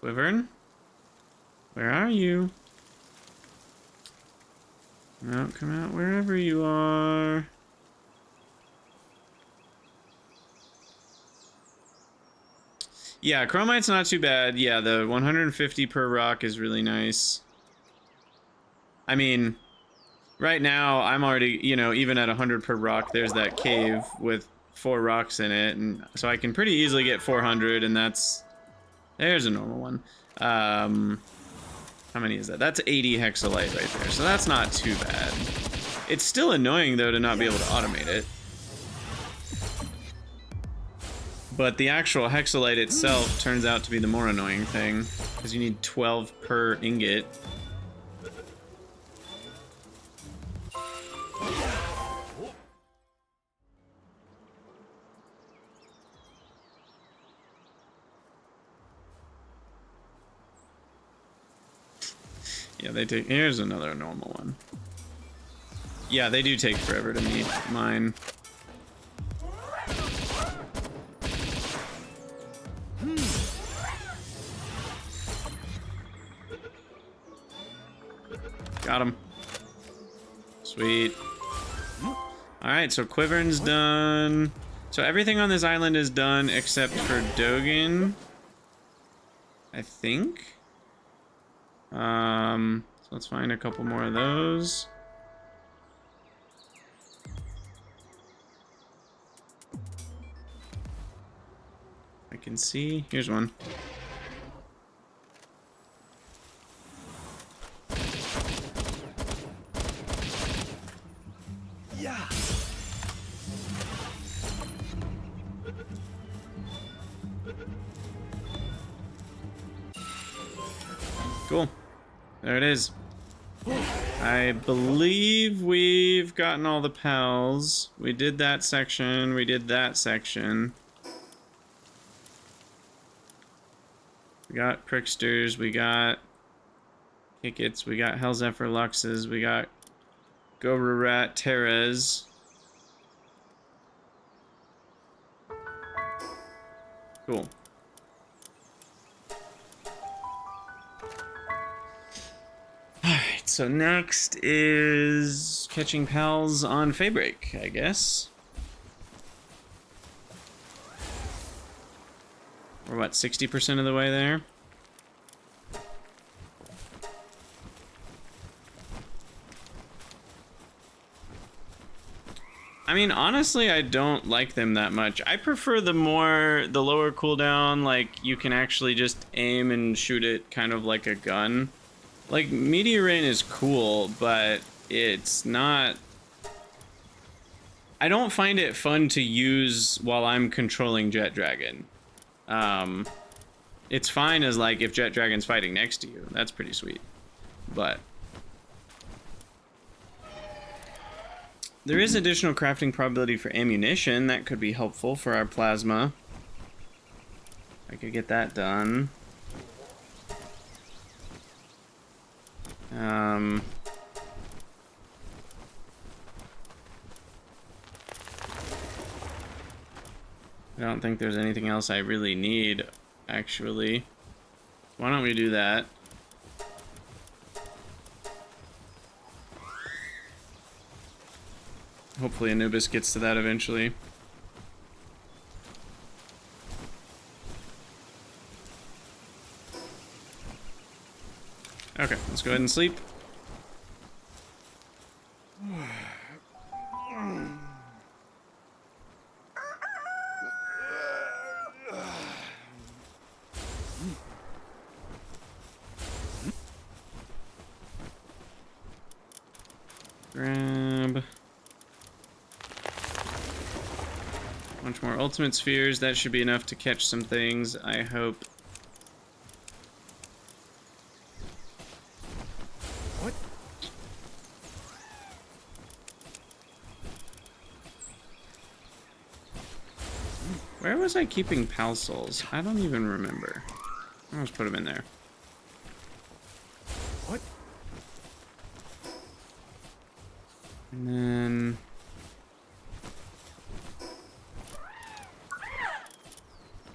Wyvern? Where are you? Come out wherever you are. Yeah, Chromite's not too bad. Yeah, the 150 per rock is really nice. I mean, right now, I'm already, you know, even at 100 per rock, there's that cave with 4 rocks in it, and so I can pretty easily get 400, and that's... There's a normal one. How many is that? That's 80 hexalite right there, so that's not too bad. It's still annoying, though, to not be able to automate it. But the actual hexalite itself turns out to be the more annoying thing, because you need 12 per ingot. Yeah, they take... Here's another normal one. Yeah, they do take forever to meet mine. Got him. Sweet. Alright, so Quivern's done. So everything on this island is done except for Dogen. I think. So let's find a couple more of those. I can see. Here's one. Yeah. Cool. There it is. I believe we've gotten all the pals. We did that section. We did that section. We got Pricksters. We got Kickits. We got Hellzephyr Luxes. We got Gorurat Terras. Cool. Alright, so next is catching pals on Faybreak, I guess. We're what, 60% of the way there? I mean, honestly, I don't like them that much. I prefer the lower cooldown, like, you can actually just aim and shoot it kind of like a gun. Like, Meteor Rain is cool, but it's not... I don't find it fun to use while I'm controlling Jet Dragon. It's fine as, like, if Jet Dragon's fighting next to you. That's pretty sweet. But... there is additional crafting probability for ammunition. That could be helpful for our plasma. I could get that done. I don't think there's anything else I really need, actually. Why don't we do that? Hopefully Anubis gets to that eventually. Okay, let's go ahead and sleep. Grab a bunch more ultimate spheres. That should be enough to catch some things, I hope. What? Where was I keeping Pal Souls? I don't even remember. I'll just put them in there. What? And then...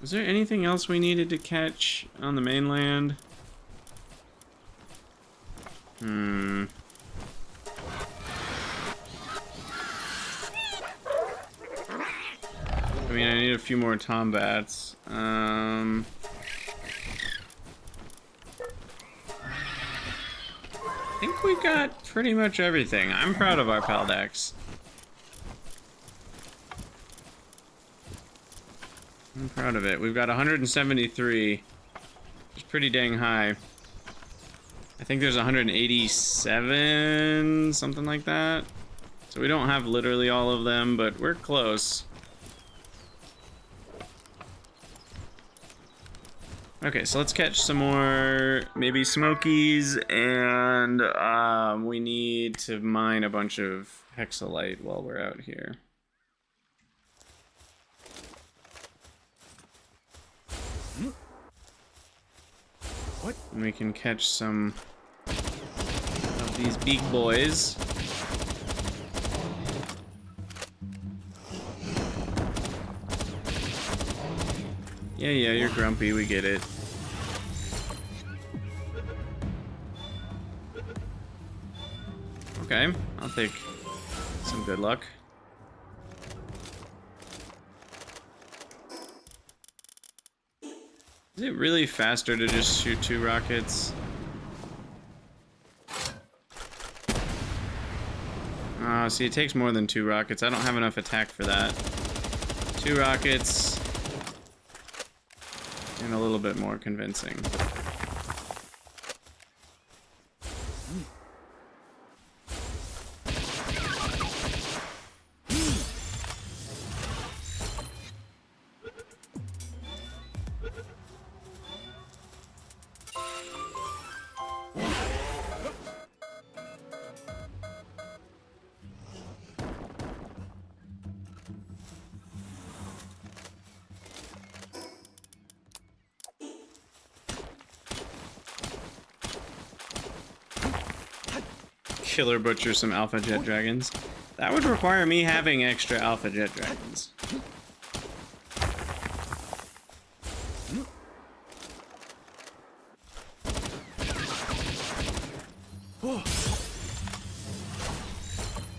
was there anything else we needed to catch on the mainland? I mean, I need a few more Tombats. I think we got pretty much everything. I'm proud of our Krydax. I'm proud of it. We've got 173, which is pretty dang high. I think there's 187, something like that. So we don't have literally all of them, but we're close. Okay, so let's catch some more, maybe Smokies, and we need to mine a bunch of Hexalite while we're out here. What? And we can catch some of these beak boys. Yeah, you're grumpy, we get it. Okay, I'll take some good luck. Is it really faster to just shoot 2 rockets? See, it takes more than 2 rockets. I don't have enough attack for that. 2 rockets. And a little bit more convincing. Killer butcher some alpha jet dragons. That would require me having extra alpha jet dragons.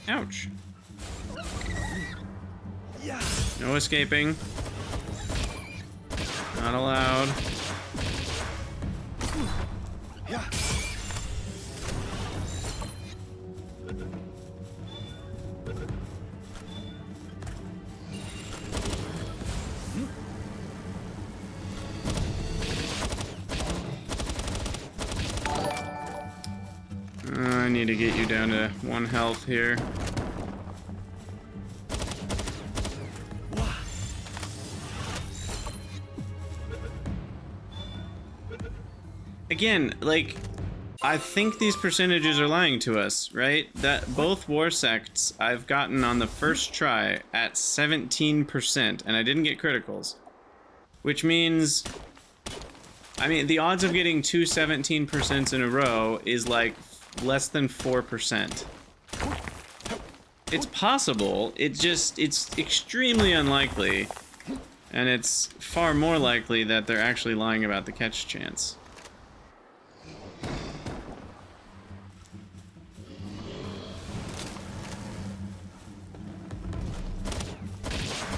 Ouch. No escaping. Not allowed. I need to get you down to 1 health here. Again, like, I think these percentages are lying to us, right? That both war sects I've gotten on the first try at 17%, and I didn't get criticals. Which means, I mean, the odds of getting 2 17% in a row is like less than 4%. It's possible, it's extremely unlikely, and it's far more likely that they're actually lying about the catch chance.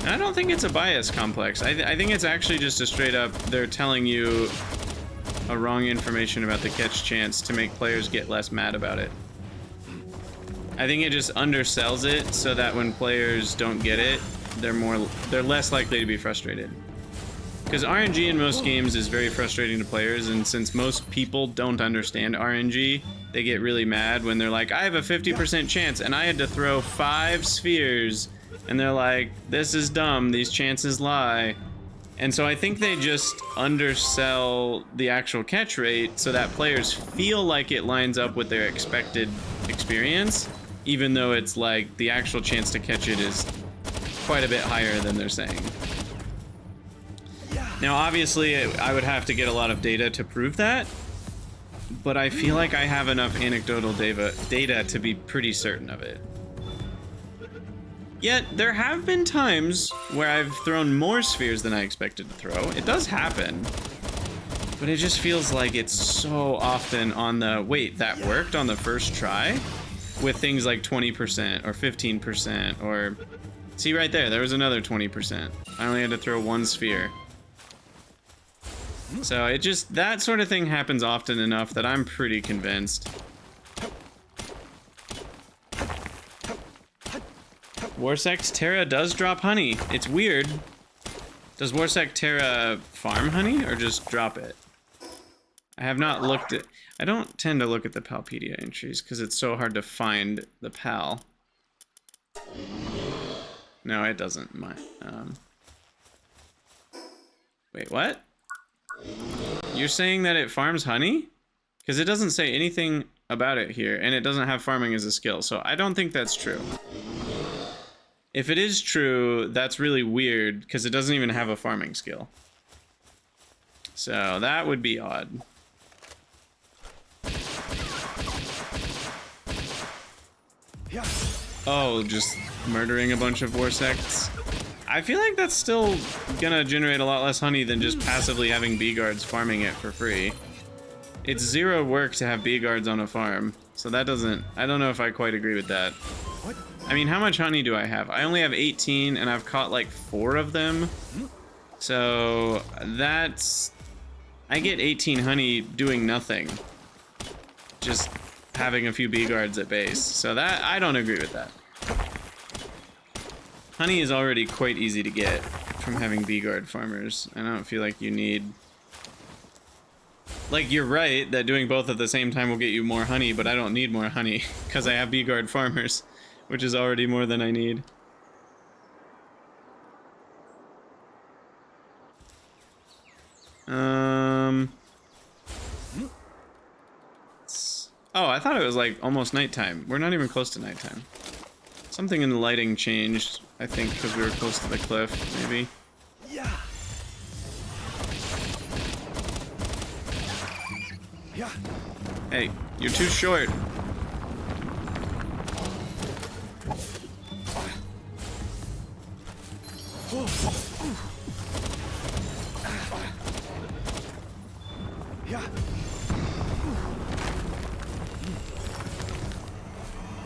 I don't think it's a bias complex. I think it's actually just a straight up, they're telling you a wrong information about the catch chance to make players get less mad about it. I think it just undersells it so that when players don't get it, they're less likely to be frustrated. Because RNG in most games is very frustrating to players, and since most people don't understand RNG, they get really mad when they're like, I have a 50% chance and I had to throw 5 spheres, and they're like, this is dumb, these chances lie. And so I think they just undersell the actual catch rate so that players feel like it lines up with their expected experience, even though it's like the actual chance to catch it is quite a bit higher than they're saying. Now, obviously, I would have to get a lot of data to prove that, but I feel like I have enough anecdotal data to be pretty certain of it. Yet, there have been times where I've thrown more spheres than I expected to throw. It does happen, but it just feels like it's so often on the, wait, that worked on the first try? With things like 20% or 15% or... See right there was another 20%. I only had to throw 1 sphere. So it just, that sort of thing happens often enough that I'm pretty convinced. Warsect Terra does drop honey. It's weird. Does Warsect Terra farm honey or just drop it? I have not looked at... I don't tend to look at the Palpedia entries because it's so hard to find the Pal. No, it doesn't. Wait, what? You're saying that it farms honey? Because it doesn't say anything about it here, and it doesn't have farming as a skill, so I don't think that's true. If it is true, that's really weird, because it doesn't even have a farming skill. So that would be odd. Oh, just murdering a bunch of Warsects? I feel like that's still gonna generate a lot less honey than just passively having bee guards farming it for free. It's 0 work to have bee guards on a farm, so that doesn't... I don't know if I quite agree with that. What? I mean, how much honey do I have? I only have 18, and I've caught like 4 of them. So that's... I get 18 honey doing nothing. Just having a few bee guards at base. So that... I don't agree with that. Honey is already quite easy to get from having bee guard farmers. I don't feel like you need... Like, you're right that doing both at the same time will get you more honey, but I don't need more honey because I have bee guard farmers, which is already more than I need. Oh, I thought it was like almost nighttime. We're not even close to nighttime. Something in the lighting changed, I think, because we were close to the cliff, maybe. Yeah. Yeah. Hey, you're too short. Yeah.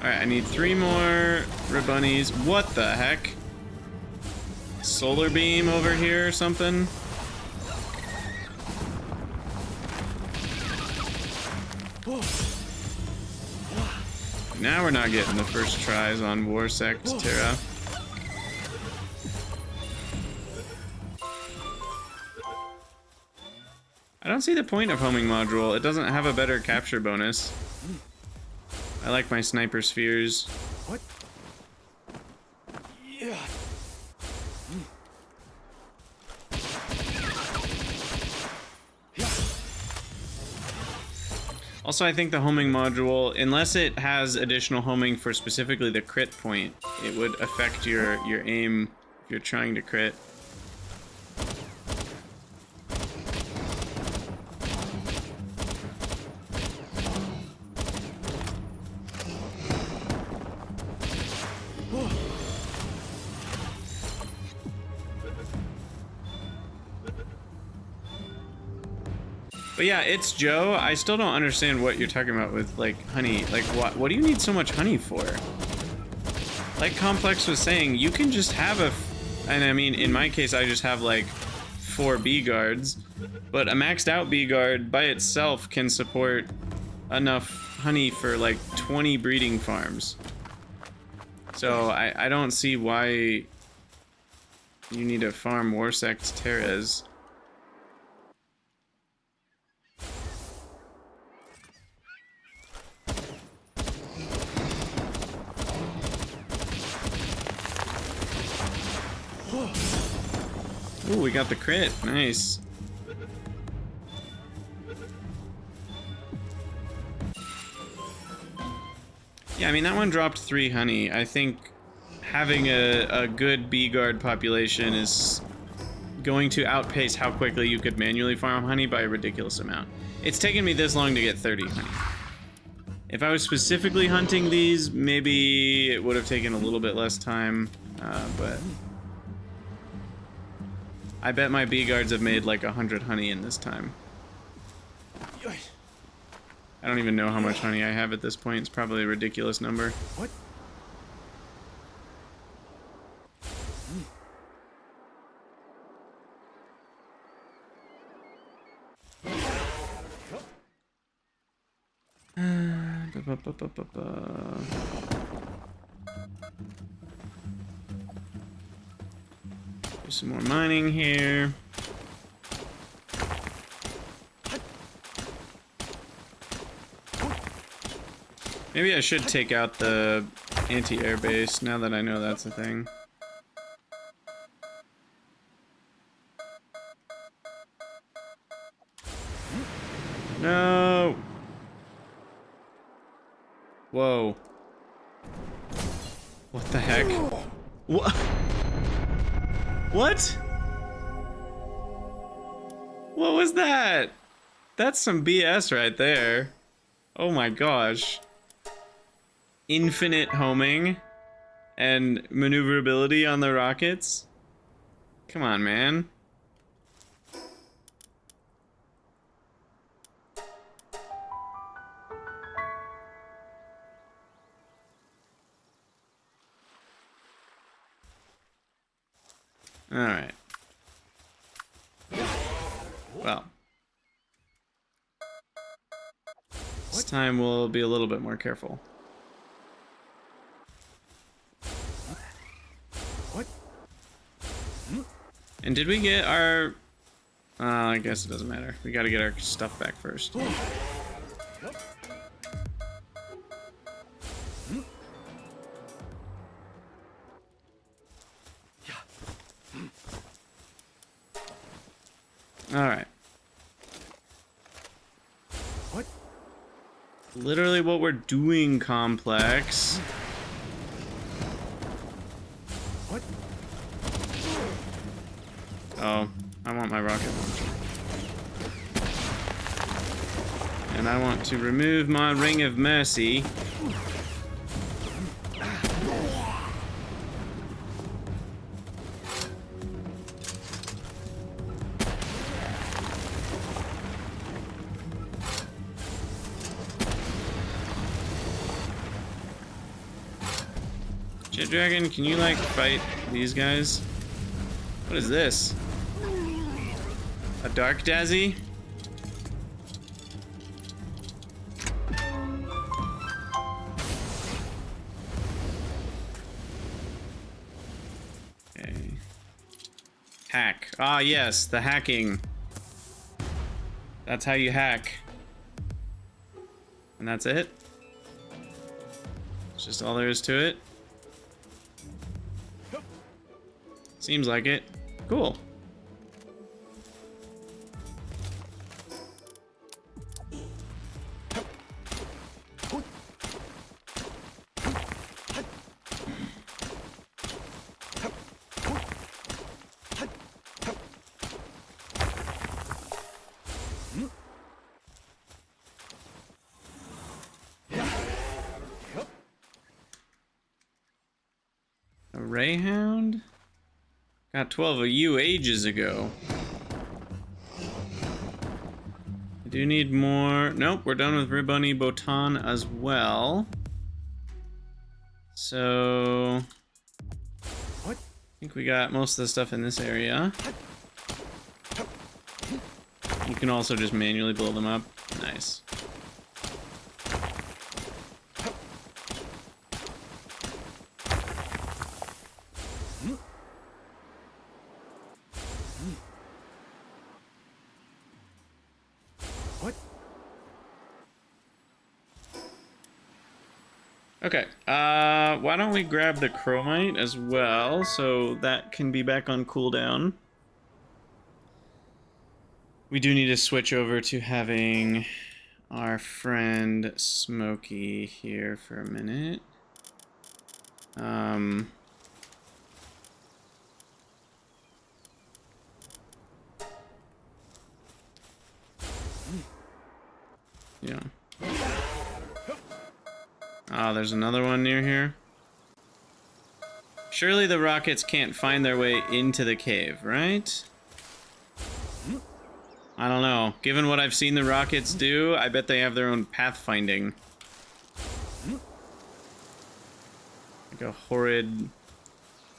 Alright, I need 3 more Rabunnies. What the heck? Solar beam over here or something? Now we're not getting the first tries on Warsect Terra. I don't see the point of homing module. It doesn't have a better capture bonus. I like my sniper spheres. What? Yeah. Also, I think the homing module, unless it has additional homing for specifically the crit point, it would affect your aim if you're trying to crit. But yeah, it's Joe. I still don't understand what you're talking about with, like, honey. Like, what do you need so much honey for? Like Complex was saying, you can just have and I mean, in my case, I just have, like, 4 bee guards. But a maxed out bee guard by itself can support enough honey for, like, 20 breeding farms. So I don't see why you need to farm Warsect Terras. Ooh, we got the crit. Nice. Yeah, I mean, that one dropped 3 honey. I think having a good bee guard population is going to outpace how quickly you could manually farm honey by a ridiculous amount. It's taken me this long to get 30 honey. If I was specifically hunting these, maybe it would have taken a little bit less time, but I bet my bee guards have made like 100 honey in this time. I don't even know how much honey I have at this point. It's probably a ridiculous number. What? Do some more mining here. Maybe I should take out the anti-air base now that I know that's a thing. No! Whoa. What the heck? What? What? What was that? That's some BS right there. Oh my gosh. Infinite homing and maneuverability on the rockets? Come on, man. Alright. Well. This time we'll be a little bit more careful. What? And did we get our... I guess it doesn't matter. We gotta get our stuff back first. Alright. What? Literally what we're doing, Complex. What? Oh, I want my rocket launcher. And I want to remove my Ring of Mercy. Jet Dragon, can you like fight these guys? What is this? A Dark Dazzy? Okay. Hack. Ah, yes, the hacking. That's how you hack. And that's it? It's just all there is to it? Seems like it. Cool. A Rayhound? Got 12 of you ages ago. I do need more. Nope, we're done with Ribbony Botan as well. So... What? I think we got most of the stuff in this area. You can also just manually blow them up. Nice. What? Okay, why don't we grab the Chromite as well, so that can be back on cooldown. We do need to switch over to having our friend Smokey here for a minute. Yeah. Oh, there's another one near here. Surely the rockets can't find their way into the cave, right? I don't know. Given what I've seen the rockets do, I bet they have their own pathfinding. Like a horrid,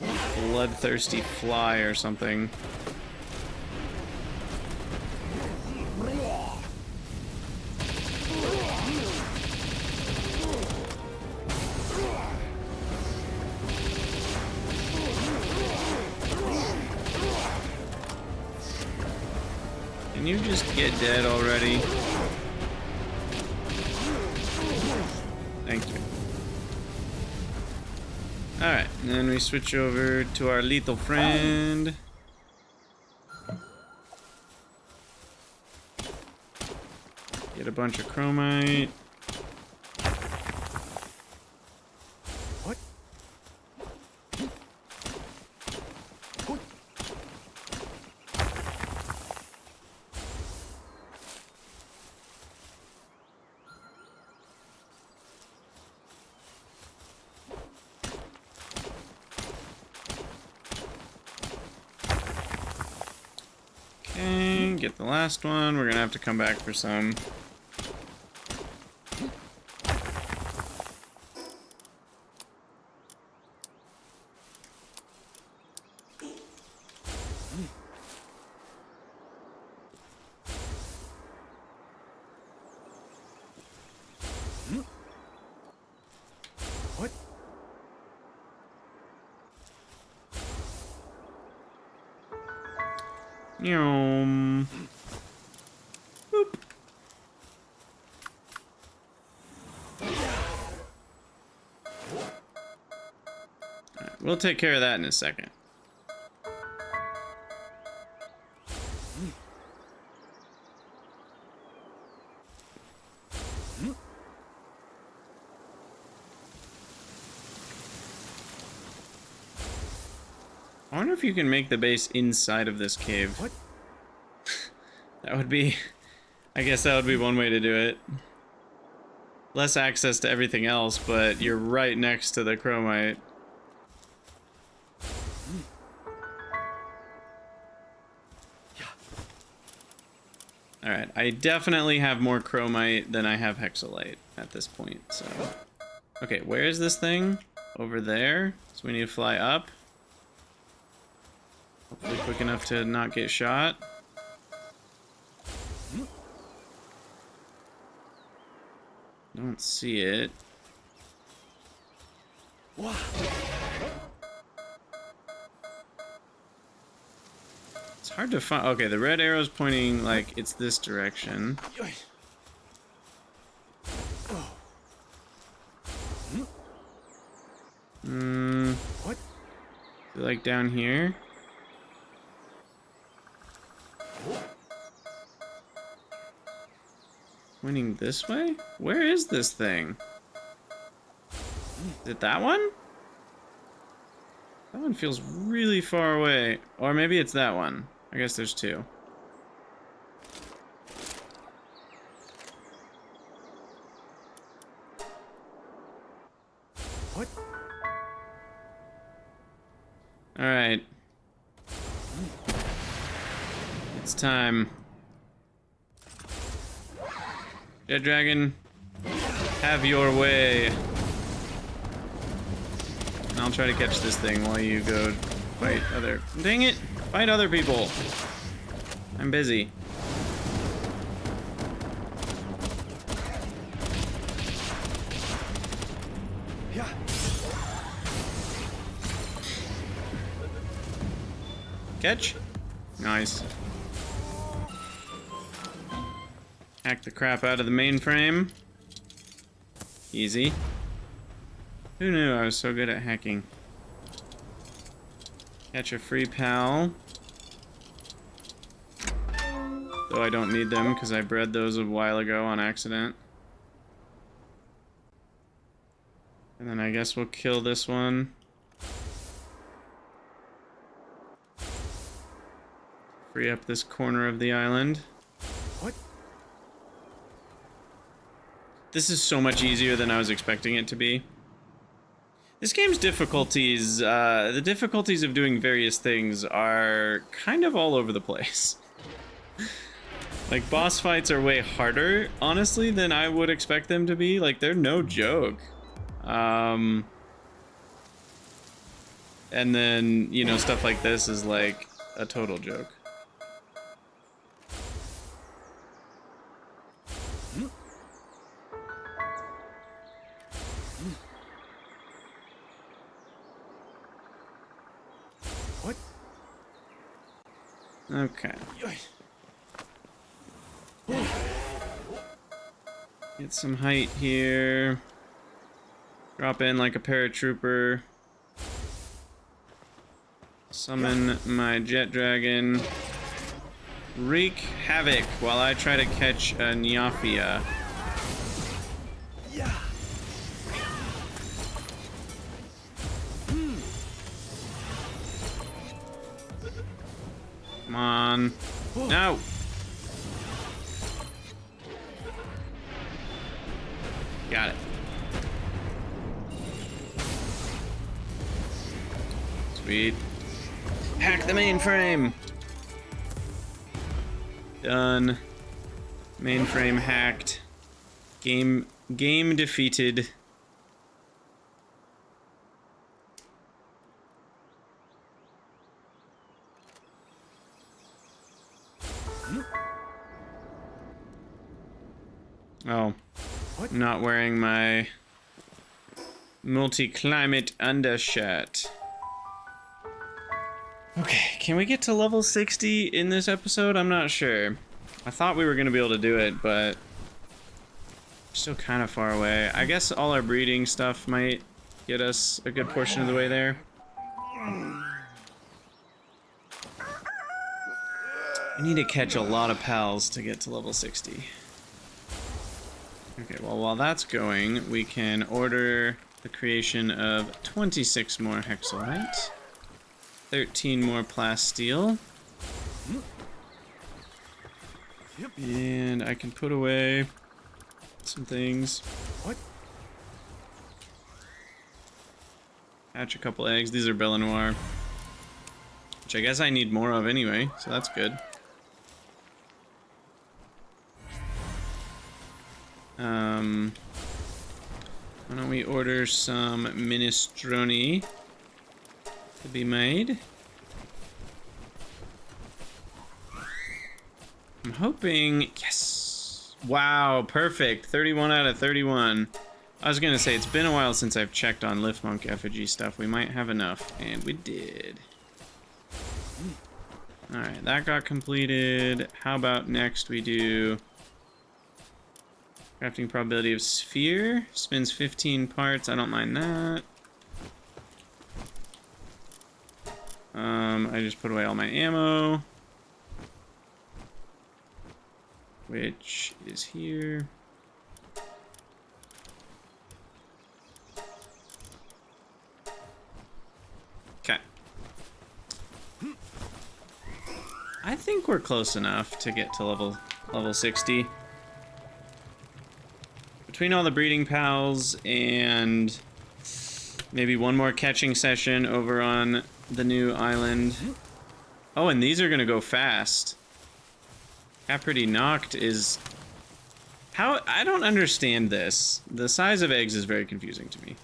bloodthirsty fly or something. Can you just get dead already? Thank you. Alright, and then we switch over to our lethal friend. Get a bunch of chromite. What? Okay, get the last one. We're gonna have to come back for some. What? Boop. Alright, we'll take care of that in a second. I wonder if you can make the base inside of this cave. What? That would be... I guess that would be one way to do it. Less access to everything else, but you're right next to the chromite. Alright, I definitely have more chromite than I have hexalite at this point, so... Okay, where is this thing? Over there. So we need to fly up. Hopefully quick enough to not get shot. Don't see it. Wow. It's hard to find. Okay, the red arrow's pointing like it's this direction. What? Is it like down here? Pointing this way? Where is this thing? Is it that one? That one feels really far away. Or maybe it's that one. I guess there's two. What? Alright. It's time. Jet Dragon, have your way. And I'll try to catch this thing while you go fight other... Dang it! Fight other people! I'm busy. Yeah. Catch? Nice. Hack the crap out of the mainframe. Easy. Who knew I was so good at hacking? Catch a free pal. Though I don't need them because I bred those a while ago on accident. And then I guess we'll kill this one. Free up this corner of the island. What? This is so much easier than I was expecting it to be. This game's difficulties, the difficulties of doing various things are kind of all over the place. Like, boss fights are way harder, honestly, than I would expect them to be. Like, they're no joke. And then, you know, stuff like this is like a total joke. What? Okay. Get some height here. Drop in like a paratrooper. Summon my jet dragon. Wreak havoc while I try to catch a Nyafia. Yeah. Come on. No! Got it. Sweet. Hack the mainframe! Done. Mainframe hacked. Game defeated. Oh. What? I'm not wearing my multi-climate undershirt. Okay, can we get to level 60 in this episode? I'm not sure. I thought we were going to be able to do it, but we're still kind of far away. I guess all our breeding stuff might get us a good portion of the way there. I need to catch a lot of pals to get to level 60. Okay, well, while that's going, we can order the creation of 26 more hexolite, 13 more plasteel, and I can put away some things. What? Hatch a couple eggs. These are Belle Noir, which I guess I need more of anyway, so that's good. Why don't we order some minestrone to be made? I'm hoping, yes! Wow, perfect, 31 out of 31. I was gonna say, it's been a while since I've checked on Liftmonk effigy stuff. We might have enough, and we did. Alright, that got completed. How about next we do... Crafting probability of sphere. Spins 15 parts. I don't mind that. I just put away all my ammo. Which is here. Okay. I think we're close enough to get to level 60. Between all the breeding pals and maybe one more catching session over on the new island. Oh, and these are gonna go fast. Got pretty knocked is... How? I don't understand this. The size of eggs is very confusing to me.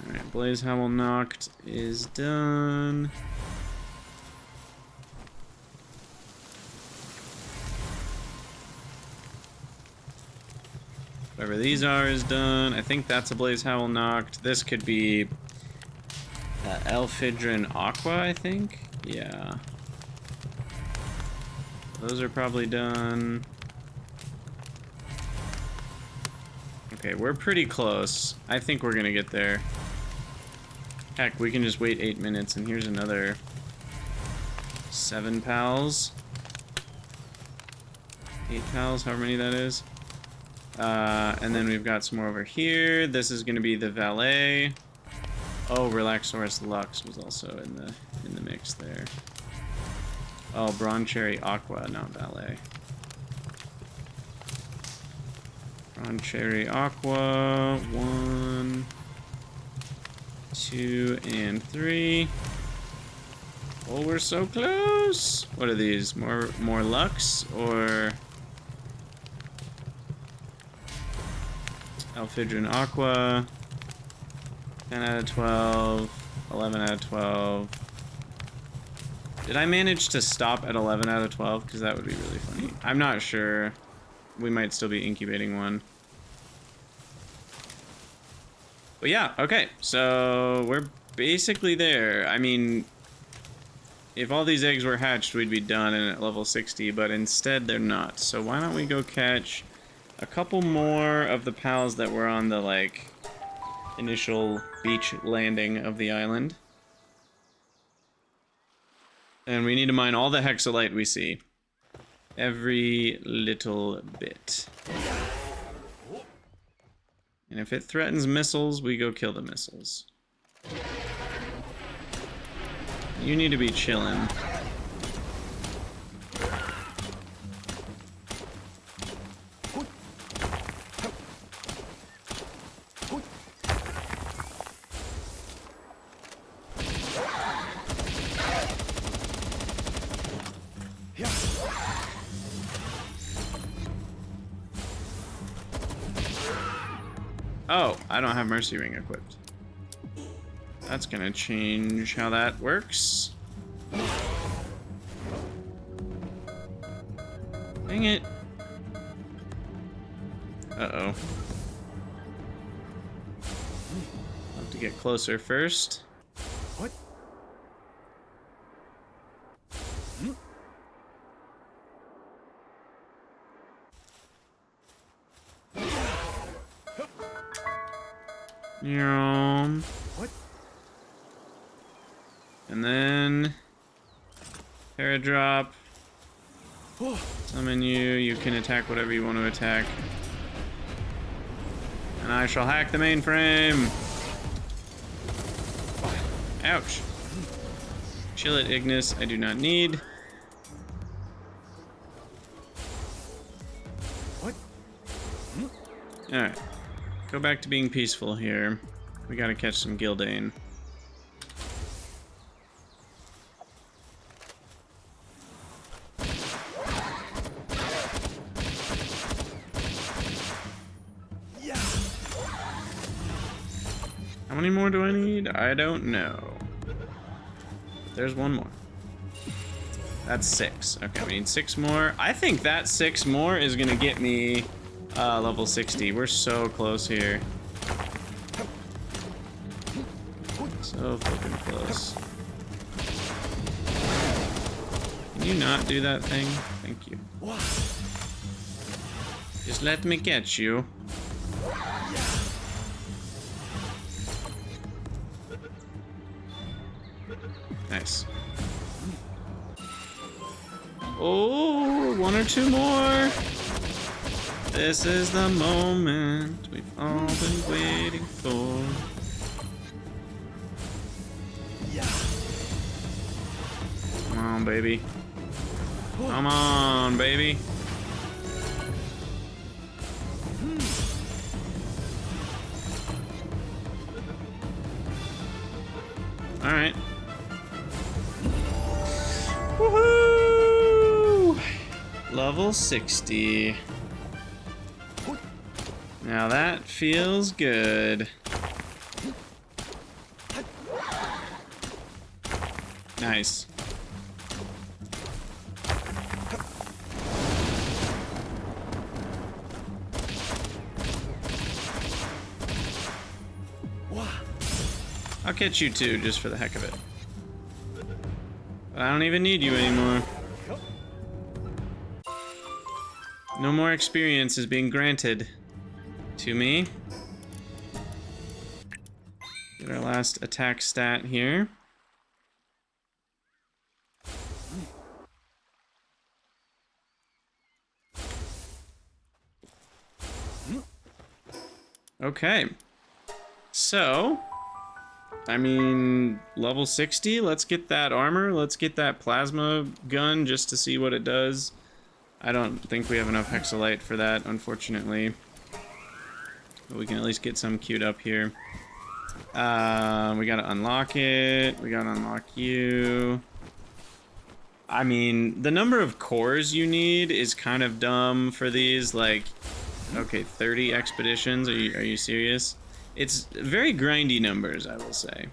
Alright, Blaze Howl knocked is done. Whatever these are is done. I think that's a Blaze Howl knocked. This could be Elfidrin Aqua, I think. Yeah. Those are probably done. Okay, we're pretty close. I think we're gonna get there. Heck, we can just wait 8 minutes, and here's another 7 pals. 8 pals, however many that is. And then we've got some more over here. This is going to be the valet. Oh, Relaxaurus Lux was also in the mix there. Oh, Broncherry Aqua, not valet. Broncherry Aqua, 1, 2, and 3. Oh, we're so close. What are these? More Lux or Alphidron Aqua? 10 out of 12, 11 out of 12. Did I manage to stop at 11 out of 12? Because that would be really funny. I'm not sure. We might still be incubating one. But yeah, okay. So we're basically there. I mean, if all these eggs were hatched, we'd be done and at level 60, but instead they're not. So why don't we go catch a couple more of the pals that were on the, like, initial beach landing of the island. And we need to mine all the hexalite we see. Every little bit. And if it threatens missiles, we go kill the missiles. You need to be chilling. Oh, I don't have Mercy Ring equipped. That's gonna change how that works. Dang it. Uh-oh. Have to get closer first. What? What? And then Paradrop. Summon you. You can attack whatever you want to attack. And I shall hack the mainframe. Ouch. Chill it, Ignis. I do not need. What? Alright. Go back to being peaceful here. We gotta catch some Gildane. How many more do I need? I don't know. There's one more. That's 6. Okay, we need 6 more. I think that 6 more is gonna get me level 60. We're so close here. So fucking close. Can you not do that thing? Thank you. Just let me get you. Nice. Oh, 1 or 2 more. This is the moment we've all been waiting for. Come on, baby. Come on, baby. All right. Woohoo! Level 60. Now that feels good. Nice. I'll catch you too, just for the heck of it. But I don't even need you anymore. No more experience is being granted to me. Get our last attack stat here. Okay. So, I mean, level 60, let's get that armor. Let's get that plasma gun just to see what it does. I don't think we have enough hexalite for that, unfortunately. But we can at least get some queued up here. We gotta unlock it. We gotta unlock you. I mean, the number of cores you need is kind of dumb for these. Like, okay, 30 expeditions. Are you serious? It's very grindy numbers, I will say.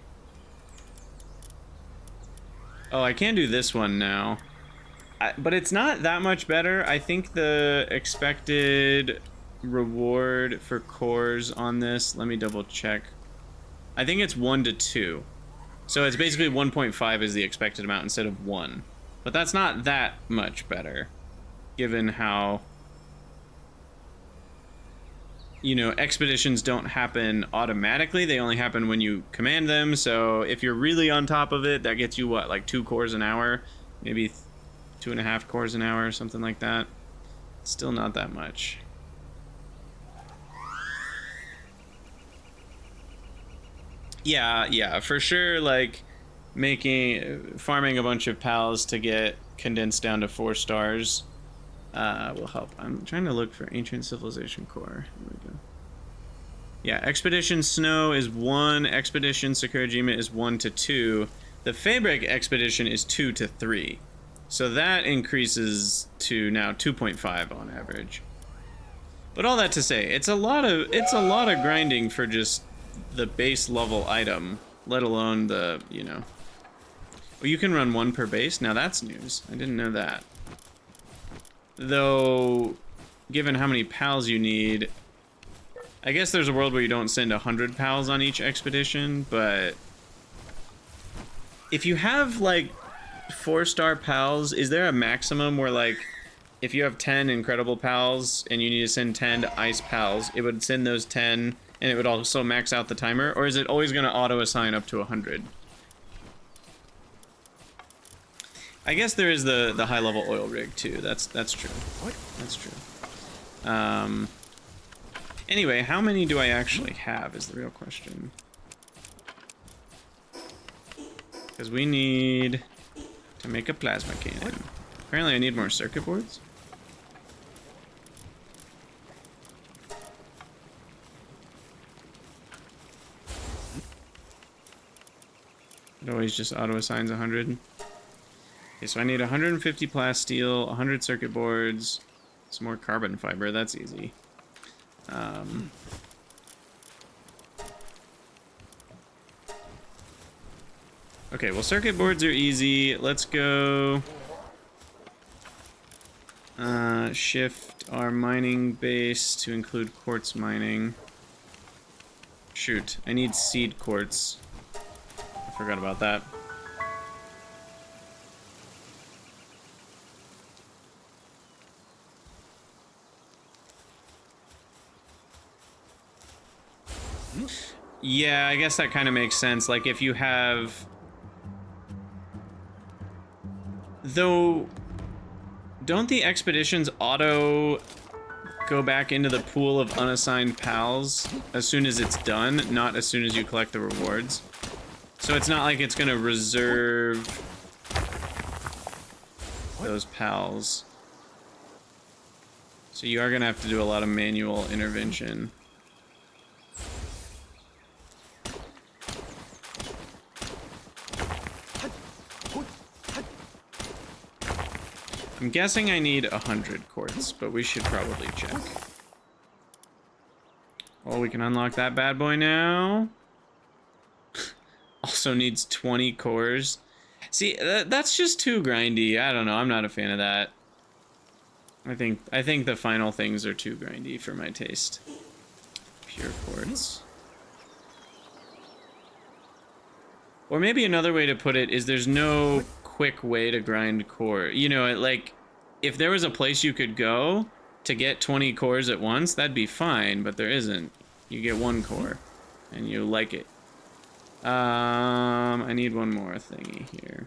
Oh, I can do this one now. But it's not that much better. I think the expected reward for cores on this, let me double check. I think it's 1 to 2. So it's basically 1.5 is the expected amount instead of 1. But that's not that much better, given how, you know, expeditions don't happen automatically. They only happen when you command them. So if you're really on top of it, that gets you what, like 2 cores an hour? Maybe 2.5 cores an hour or something like that. Still not that much. Yeah, for sure, like, farming a bunch of pals to get condensed down to 4 stars will help. I'm trying to look for Ancient Civilization Core. Here we go. Yeah, Expedition Snow is 1, Expedition Sakurajima is 1 to 2. The Fabric Expedition is 2 to 3. So that increases to now 2.5 on average. But all that to say, it's a lot of grinding for just the base level item, let alone the, you know. Well, you can run 1 per base. Now that's news. I didn't know that. Though, given how many pals you need, I guess there's a world where you don't send 100 pals on each expedition, but if you have like 4-star pals, is there a maximum where, like, if you have 10 incredible pals and you need to send 10 to ice pals, it would send those 10 and it would also max out the timer, or is it always going to auto assign up to 100? I guess there is the high level oil rig too. That's true. What? That's true. Anyway, how many do I actually have is the real question. Because we need to make a plasma cannon. What? Apparently I need more circuit boards. It always just auto assigns 100. Okay, so I need 150 plasteel, 100 circuit boards, some more carbon fiber. That's easy. Okay, well, circuit boards are easy. Let's go shift our mining base to include quartz mining. Shoot, I need seed quartz. I forgot about that. Yeah, I guess that kind of makes sense. Like, if you have... Though, don't the expeditions auto go back into the pool of unassigned pals as soon as it's done, not as soon as you collect the rewards? So it's not like it's going to reserve those pals. So you are going to have to do a lot of manual intervention. I'm guessing I need 100 quartz, but we should probably check. Oh, we can unlock that bad boy now. Also needs 20 cores. See, that's just too grindy. I don't know. I'm not a fan of that. I think the final things are too grindy for my taste. Pure quartz. Or maybe another way to put it is there's no quick way to grind core. You know, like, if there was a place you could go to get 20 cores at once, that'd be fine, but there isn't. You get 1 core, and you like it. I need one more thingy here.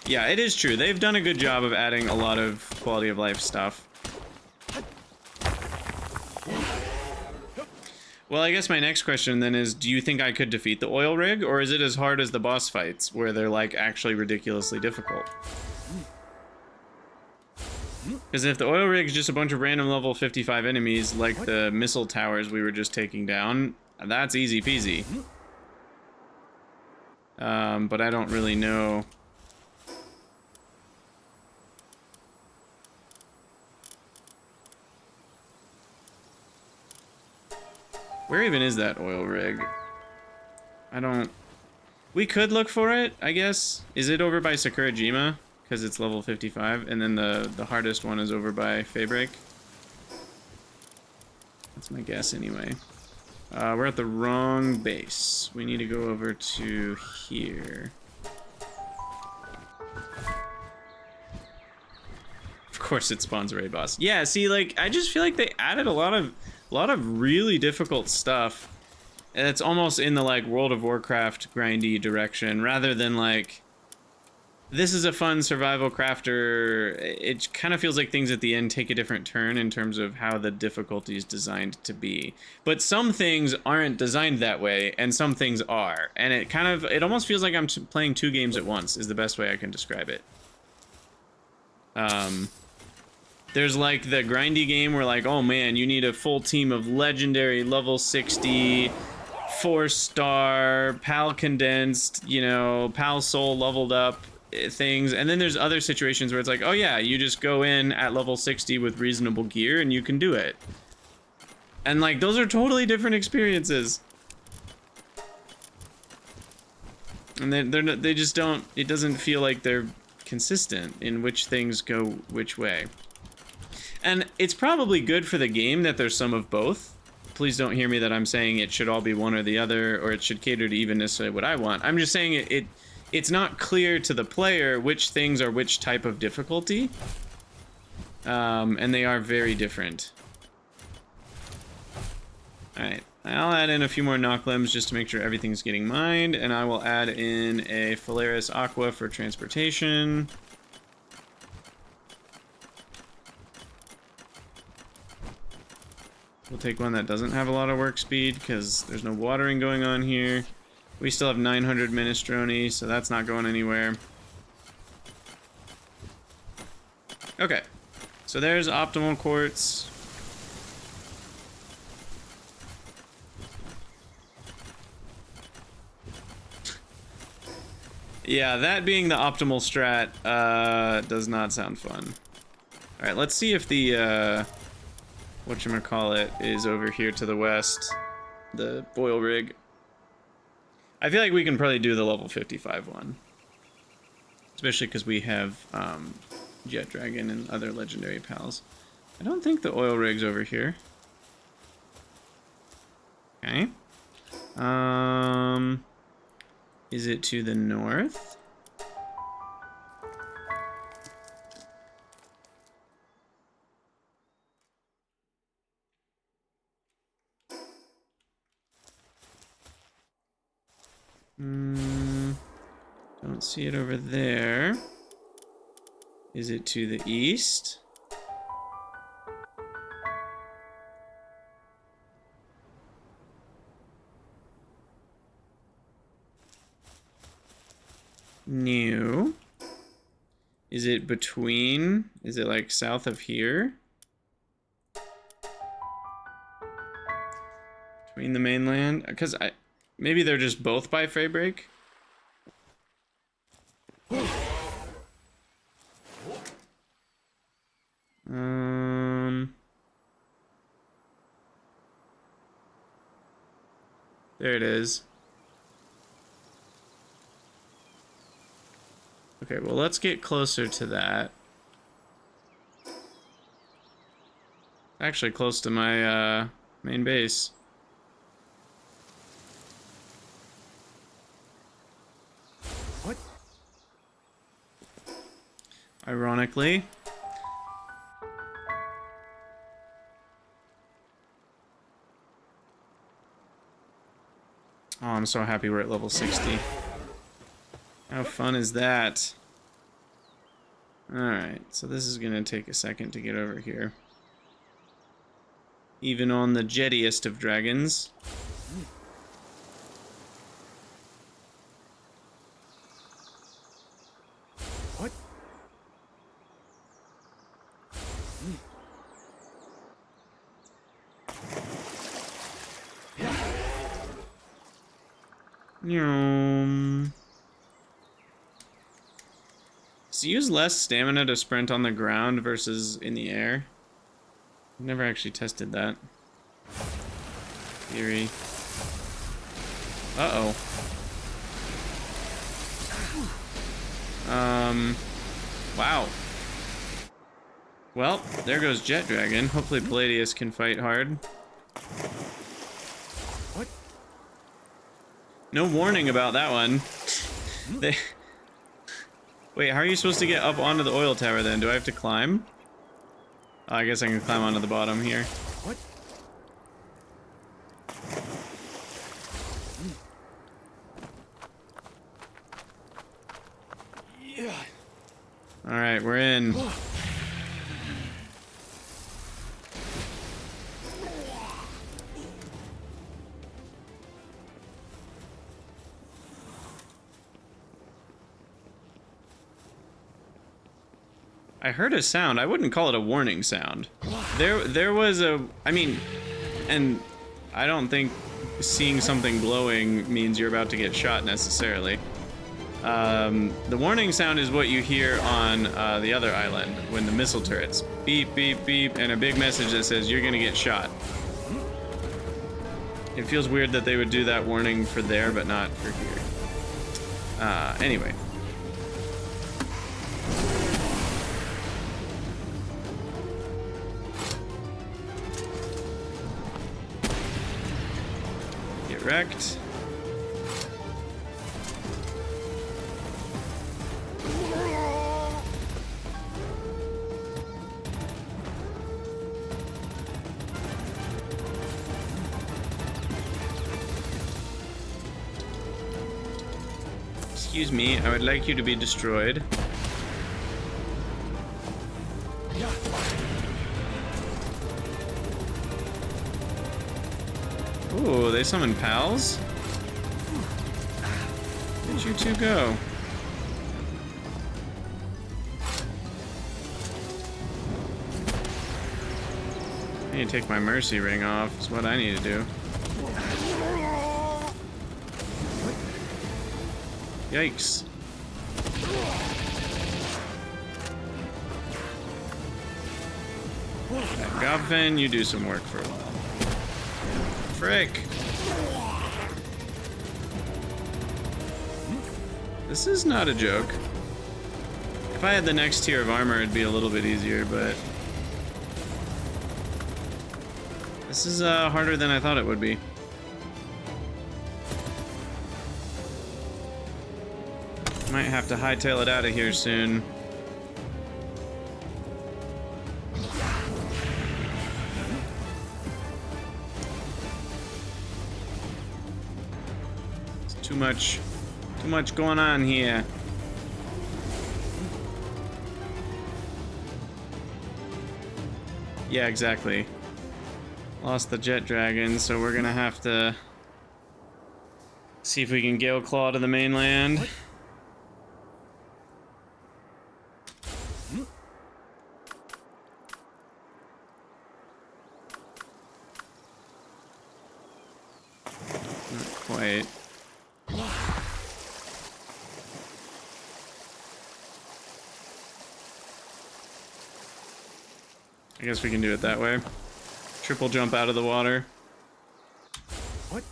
Yeah, it is true. They've done a good job of adding a lot of quality of life stuff. Well, I guess my next question then is, do you think I could defeat the oil rig, or is it as hard as the boss fights, where they're, like, actually ridiculously difficult? Because if the oil rig is just a bunch of random level 55 enemies, like the missile towers we were just taking down, that's easy peasy. But I don't really know. Where even is that oil rig? I don't... We could look for it, I guess. Is it over by Sakurajima? Because it's level 55. And then the hardest one is over by Faybreak. That's my guess anyway. We're at the wrong base. We need to go over to here. Of course it spawns a raid boss. Yeah, see, like, I just feel like they added a lot of really difficult stuff. And it's almost in the, like, World of Warcraft grindy direction, rather than, like, this is a fun survival crafter. It kind of feels like things at the end take a different turn in terms of how the difficulty is designed to be. But some things aren't designed that way, and some things are. And it almost feels like I'm playing two games at once, is the best way I can describe it. There's like the grindy game where, like, oh man, you need a full team of legendary level 60, 4-star, PAL condensed, you know, PAL soul leveled up things. And then there's other situations where it's like, oh yeah, you just go in at level 60 with reasonable gear and you can do it. And like, those are totally different experiences. And they just don't, it doesn't feel like they're consistent in which things go which way. And it's probably good for the game that there's some of both. Please don't hear me that I'm saying it should all be one or the other, or it should cater to even necessarily what I want. I'm just saying it's not clear to the player which things are which type of difficulty. And they are very different. Alright, I'll add in a few more knock limbs just to make sure everything's getting mined, and I will add in a Phalaris Aqua for transportation. We'll take one that doesn't have a lot of work speed, because there's no watering going on here. We still have 900 Minestrone, so that's not going anywhere. Okay, so there's optimal quartz. Yeah, that being the optimal strat does not sound fun. Alright, let's see if the whatchamacallit is over here to the west. The oil rig. I feel like we can probably do the level 55 one. Especially because we have Jet Dragon and other legendary pals. I don't think the oil rig's over here. Okay. Is it to the north? Don't see it over there. Is it to the east? No. Is it between? Is it like south of here? Between the mainland? Because maybe they're just both by Faybreak? There it is. Okay, well, let's get closer to that. Actually, close to my main base. What? Ironically. Oh, I'm so happy we're at level 60. How fun is that? Alright, so this is gonna take a second to get over here. even on the jettiest of dragons. What? Does it use less stamina to sprint on the ground versus in the air? I've never actually tested that. Theory. Uh-oh. Wow. Well, there goes Jet Dragon. Hopefully Palladius can fight hard. What? No warning about that one. They... Wait, how are you supposed to get up onto the oil tower then? Do I have to climb? Oh, I guess I can climb onto the bottom here. What? Yeah. Alright, we're in. I heard a sound. I wouldn't call it a warning sound. There was a... I mean, and I don't think seeing something glowing means you're about to get shot necessarily. The warning sound is what you hear on the other island when the missile turrets beep, beep, beep, and a big message that says you're gonna get shot. It feels weird that they would do that warning for there, but not for here. Anyway. Get wrecked. Excuse me, I would like you to be destroyed. Ooh, they summon pals? Where'd you two go? I need to take my mercy ring off, is what I need to do. Yikes. Gobfin, you do some work for a while. Frick. This is not a joke. If I had the next tier of armor, it'd be a little bit easier, but... This is harder than I thought it would be. Might have to hightail it out of here soon. It's too much going on here. Yeah, exactly. Lost the jet dragon, so we're gonna have to see if we can Gale Claw to the mainland. What? Not quite. I guess we can do it that way. Triple jump out of the water. What?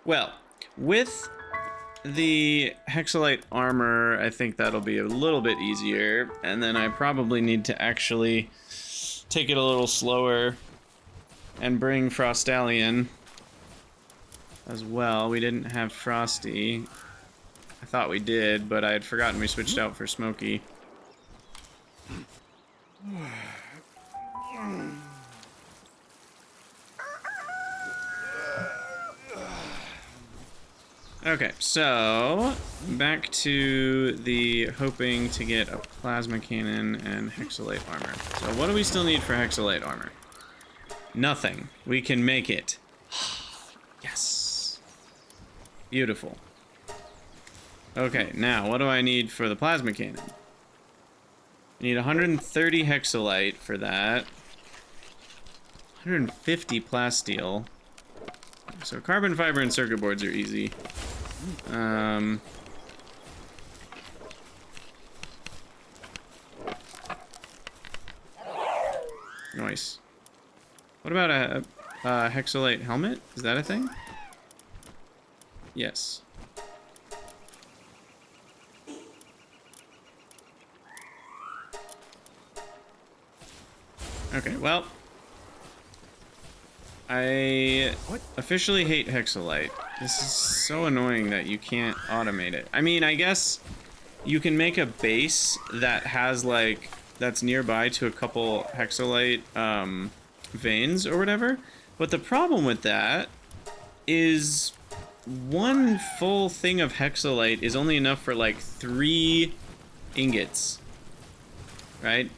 Well, with the Hexalite armor, I think that'll be a little bit easier, and then I probably need to actually take it a little slower and bring Frostallion as well. We didn't have Frosty. I thought we did, but I had forgotten we switched out for Smokey. Okay, so back to the hoping to get a plasma cannon and hexalite armor. So what do we still need for hexalite armor? Nothing. We can make it. Yes. Beautiful. Okay, now what do I need for the plasma cannon? I need 130 hexalite for that. 150 plasteel. So carbon fiber and circuit boards are easy. Nice. What about a hexalite helmet? Is that a thing? Yes. Okay, well, I officially hate hexalite. This is so annoying that you can't automate it. I mean, I guess you can make a base that has like, that's nearby to a couple hexalite veins or whatever. But the problem with that is one full thing of hexalite is only enough for like 3 ingots, right?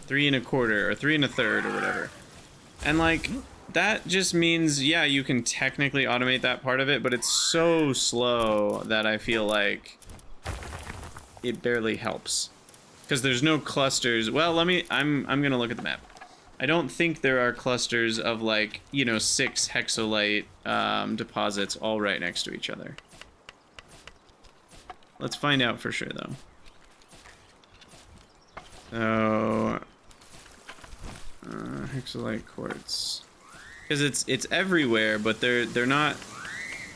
3 1/4 or 3 1/3 or whatever. And like, that just means, yeah, you can technically automate that part of it, but it's so slow that I feel like it barely helps. Because there's no clusters. Well, I'm gonna look at the map. I don't think there are clusters of like, you know, 6 hexalite deposits all right next to each other. Let's find out for sure though. So, hexalite quartz. Because it's everywhere, but they're not,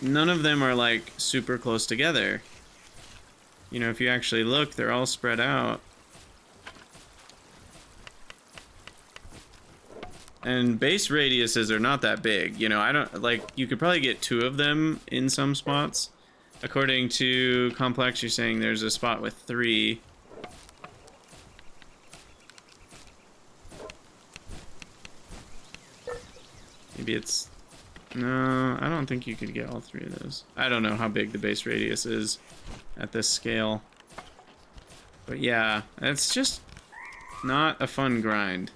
none of them are like super close together. You know, if you actually look, they're all spread out. And base radiuses are not that big. You know, I don't, like, you could probably get 2 of them in some spots. According to Complex, you're saying there's a spot with 3. Maybe it's... No, I don't think you could get all 3 of those. I don't know how big the base radius is at this scale. But yeah, it's just not a fun grind.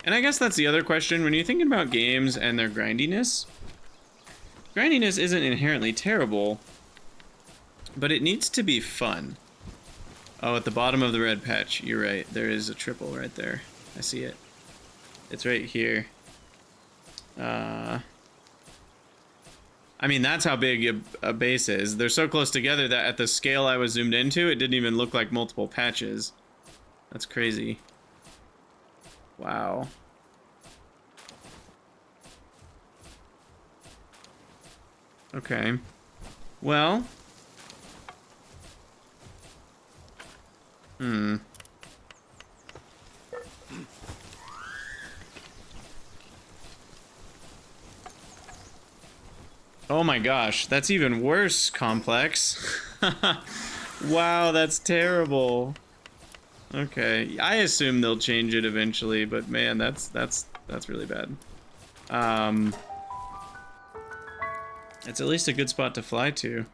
And I guess that's the other question. When you're thinking about games and their grindiness, grindiness isn't inherently terrible, but it needs to be fun. Oh, at the bottom of the red patch, you're right. There is a triple right there. I see it. It's right here. I mean, that's how big a base is. They're so close together that at the scale I was zoomed into, it didn't even look like multiple patches. That's crazy. Wow. Okay. Well. Oh my gosh, that's even worse, Complex. Wow, that's terrible. Okay, I assume they'll change it eventually, but man, that's really bad. It's at least a good spot to fly to.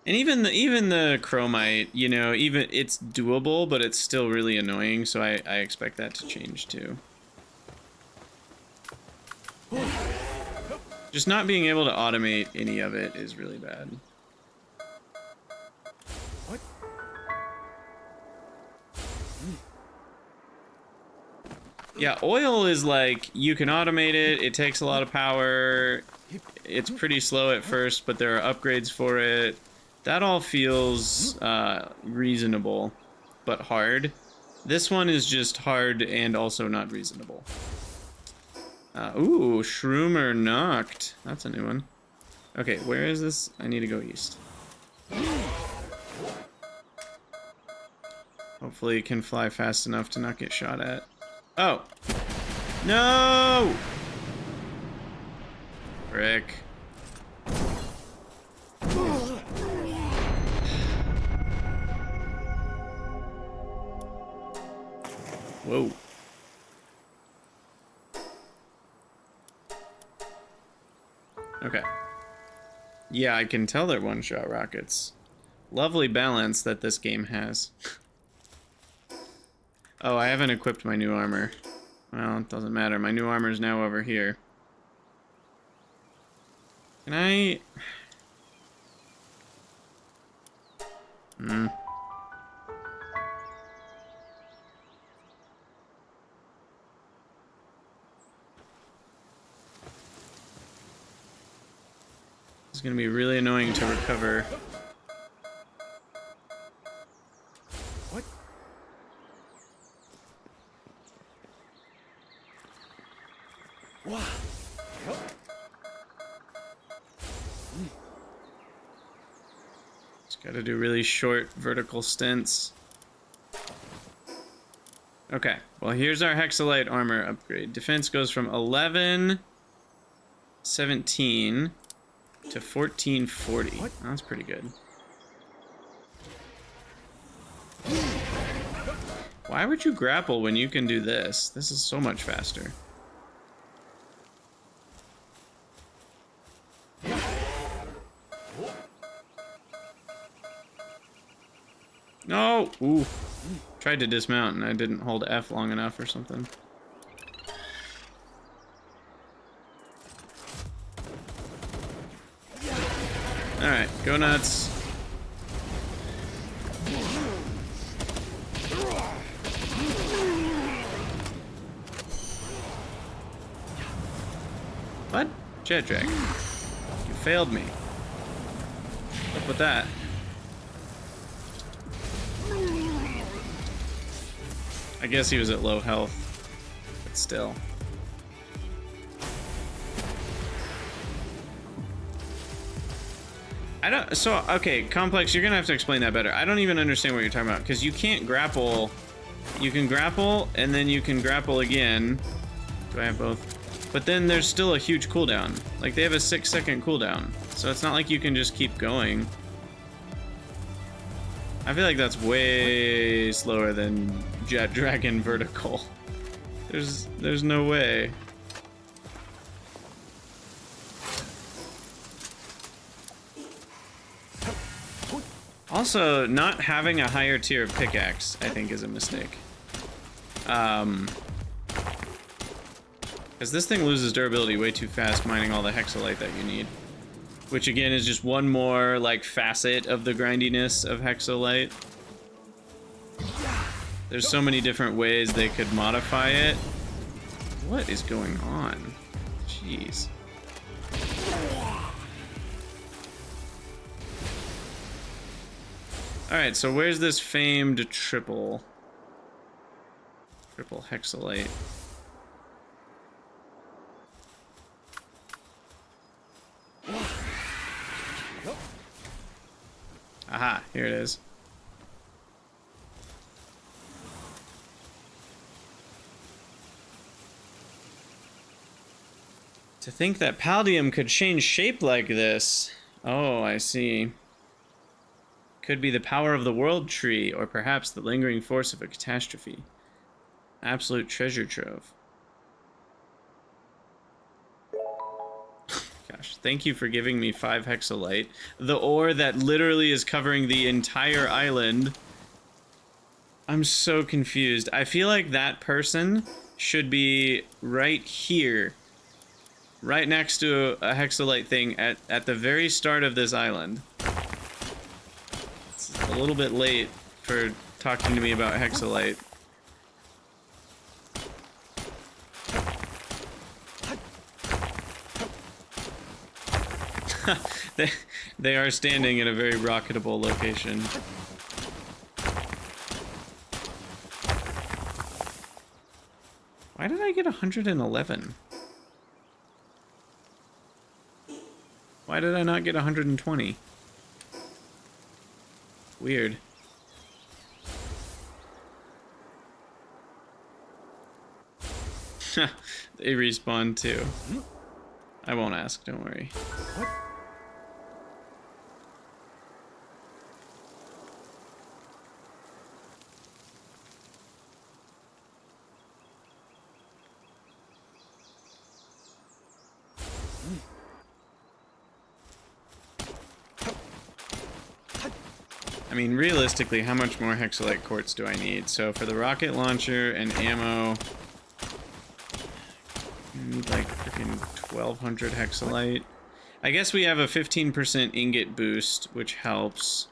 And even the chromite, you know, even it's doable, but it's still really annoying, so I expect that to change too. Just not being able to automate any of it is really bad. What? Yeah, oil is like, you can automate it, it takes a lot of power, it's pretty slow at first, but there are upgrades for it. That all feels reasonable, but hard. This one is just hard and also not reasonable. Ooh, Shroomer knocked. That's a new one. Okay, where is this? I need to go east. Hopefully it can fly fast enough to not get shot at. Oh! No! Frick. Whoa. Okay. Yeah, I can tell they're one-shot rockets. Lovely balance that this game has. Oh, I haven't equipped my new armor. Well, it doesn't matter. My new armor is now over here. Can I... It's gonna be really annoying to recover. What? Wow. Just gotta do really short vertical stints. Okay, well here's our Hexalite armor upgrade. Defense goes from 1117 to 1440. What? That's pretty good. Why would you grapple when you can do this? This is so much faster. No! Ooh. Tried to dismount and I didn't hold F long enough or something. Alright, go nuts. What? Jet Dragon. You failed me. What's up with that? I guess he was at low health, but still. Okay, Complex, you're gonna have to explain that better. I don't even understand what you're talking about, because you can't grapple. You can grapple, and then you can grapple again. Do I have both? But then there's still a huge cooldown. Like, they have a 6-second cooldown, so it's not like you can just keep going. I feel like that's way slower than Jet Dragon Vertical. There's no way. Also, not having a higher tier of pickaxe, I think, is a mistake. Because this thing loses durability way too fast mining all the hexalite that you need. Which, again, is just one more, like, facet of the grindiness of hexalite. There's so many different ways they could modify it. What is going on? Jeez. Alright, so where's this famed triple hexalite? Aha, here it is. To think that Paldium could change shape like this. Oh, I see. Could be the power of the world tree, or perhaps the lingering force of a catastrophe. Absolute treasure trove. Gosh, thank you for giving me 5 hexalite. The ore that literally is covering the entire island. I'm so confused. I feel like that person should be right here. Right next to a hexalite thing at the very start of this island. It's a little bit late for talking to me about hexalite. they are standing in a very rocketable location. Why did I get 111? Why did I not get 120? Weird. They respawn too. I won't ask, don't worry. What? I mean, realistically, how much more hexalite quartz do I need? So for the rocket launcher and ammo, I need like freaking 1200 hexalite. I guess we have a 15% ingot boost, which helps.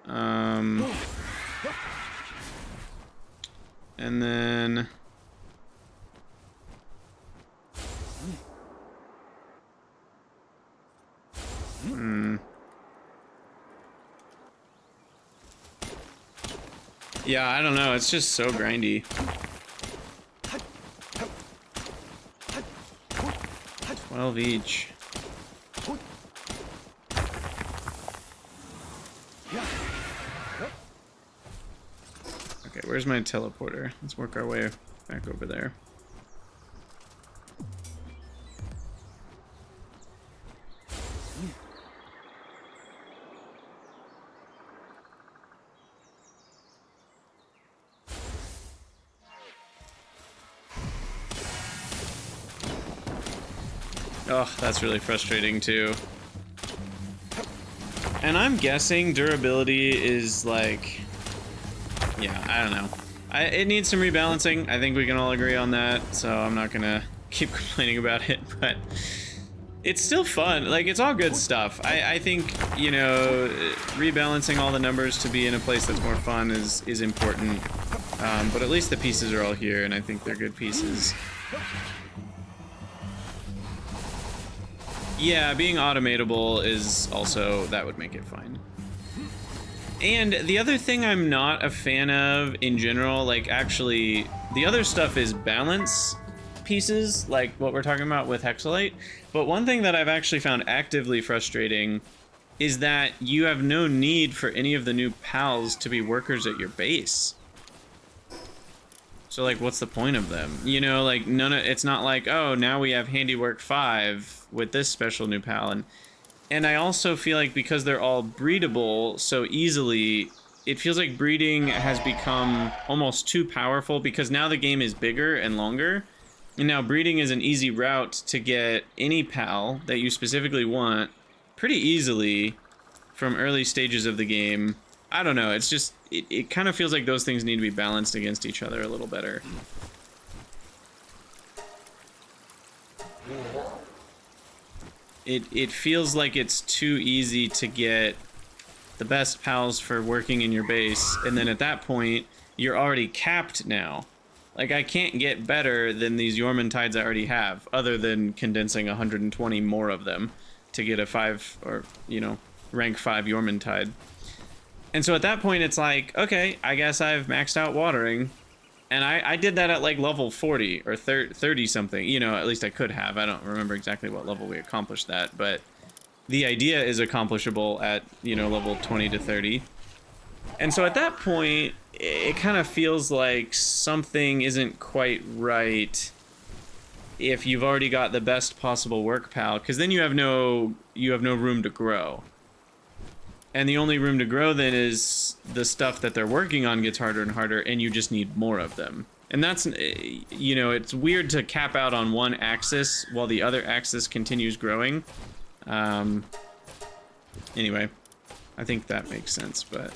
And then... Yeah, I don't know. It's just so grindy. 12 each. Okay, where's my teleporter? Let's work our way back over there. Oh, that's really frustrating too. And I'm guessing durability is like... Yeah, I don't know. It needs some rebalancing. I think we can all agree on that, so I'm not gonna keep complaining about it, but... It's still fun. Like, it's all good stuff. I think, you know, rebalancing all the numbers to be in a place that's more fun is important. But at least the pieces are all here, and I think they're good pieces. Yeah, being automatable is also, that would make it fine. And the other thing I'm not a fan of in general, like actually, the other stuff is balance pieces, like what we're talking about with hexalite. But one thing that I've actually found actively frustrating is that you have no need for any of the new pals to be workers at your base. So like, what's the point of them? You know, like it's not like, oh, now we have handiwork 5 with this special new pal. And I also feel like because they're all breedable so easily, it feels like breeding has become almost too powerful because now the game is bigger and longer. And now breeding is an easy route to get any pal that you specifically want pretty easily from early stages of the game. I don't know, it's just, it kind of feels like those things need to be balanced against each other a little better. It feels like it's too easy to get the best pals for working in your base, and then at that point, you're already capped now. Like, I can't get better than these Yormantides I already have, other than condensing 120 more of them to get a 5, or, you know, rank 5 Yormantide. And so at that point, it's like, okay, I guess I've maxed out watering. And I did that at like level 40 or 30 something, you know, at least I could have. I don't remember exactly what level we accomplished that, but the idea is accomplishable at, you know, level 20 to 30. And so at that point, it kind of feels like something isn't quite right if you've already got the best possible work pal, because then you have no room to grow. And the only room to grow then is the stuff that they're working on gets harder and harder, and you just need more of them. And that's, you know, it's weird to cap out on one axis while the other axis continues growing. Anyway, I think that makes sense, but...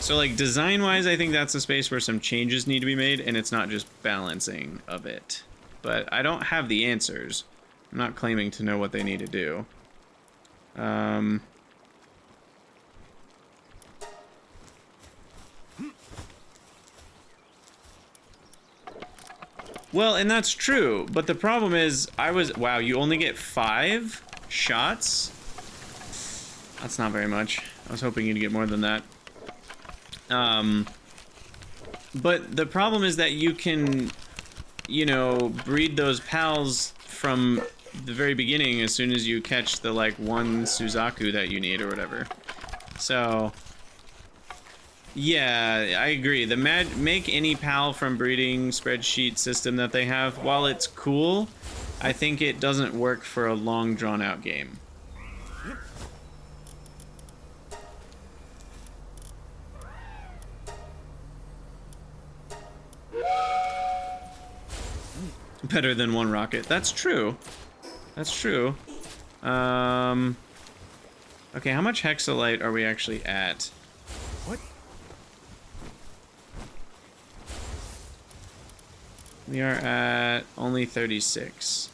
So, like, design-wise, I think that's a space where some changes need to be made, and it's not just balancing of it. But I don't have the answers. I'm not claiming to know what they need to do. Well, and that's true, but the problem is, wow, you only get 5 shots? That's not very much. I was hoping you'd get more than that. But the problem is that you can, you know, breed those pals from the very beginning as soon as you catch the, like, 1 Suzaku that you need or whatever. So... yeah, I agree. The make any pal from breeding spreadsheet system that they have, while it's cool, I think it doesn't work for a long drawn out game. Better than 1 rocket. That's true. That's true. Okay, how much hexalite are we actually at? What? We are at only 36.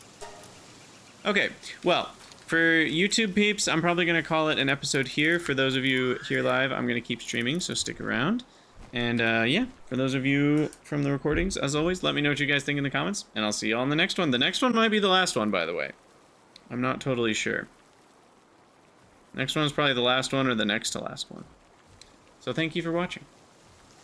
Okay, well, for YouTube peeps, I'm probably going to call it an episode here. For those of you here live, I'm going to keep streaming, so stick around. And yeah, for those of you from the recordings, as always, let me know what you guys think in the comments, and I'll see you all in the next one. The next one might be the last one, by the way. I'm not totally sure. Next one is probably the last one or the next to last one. So thank you for watching.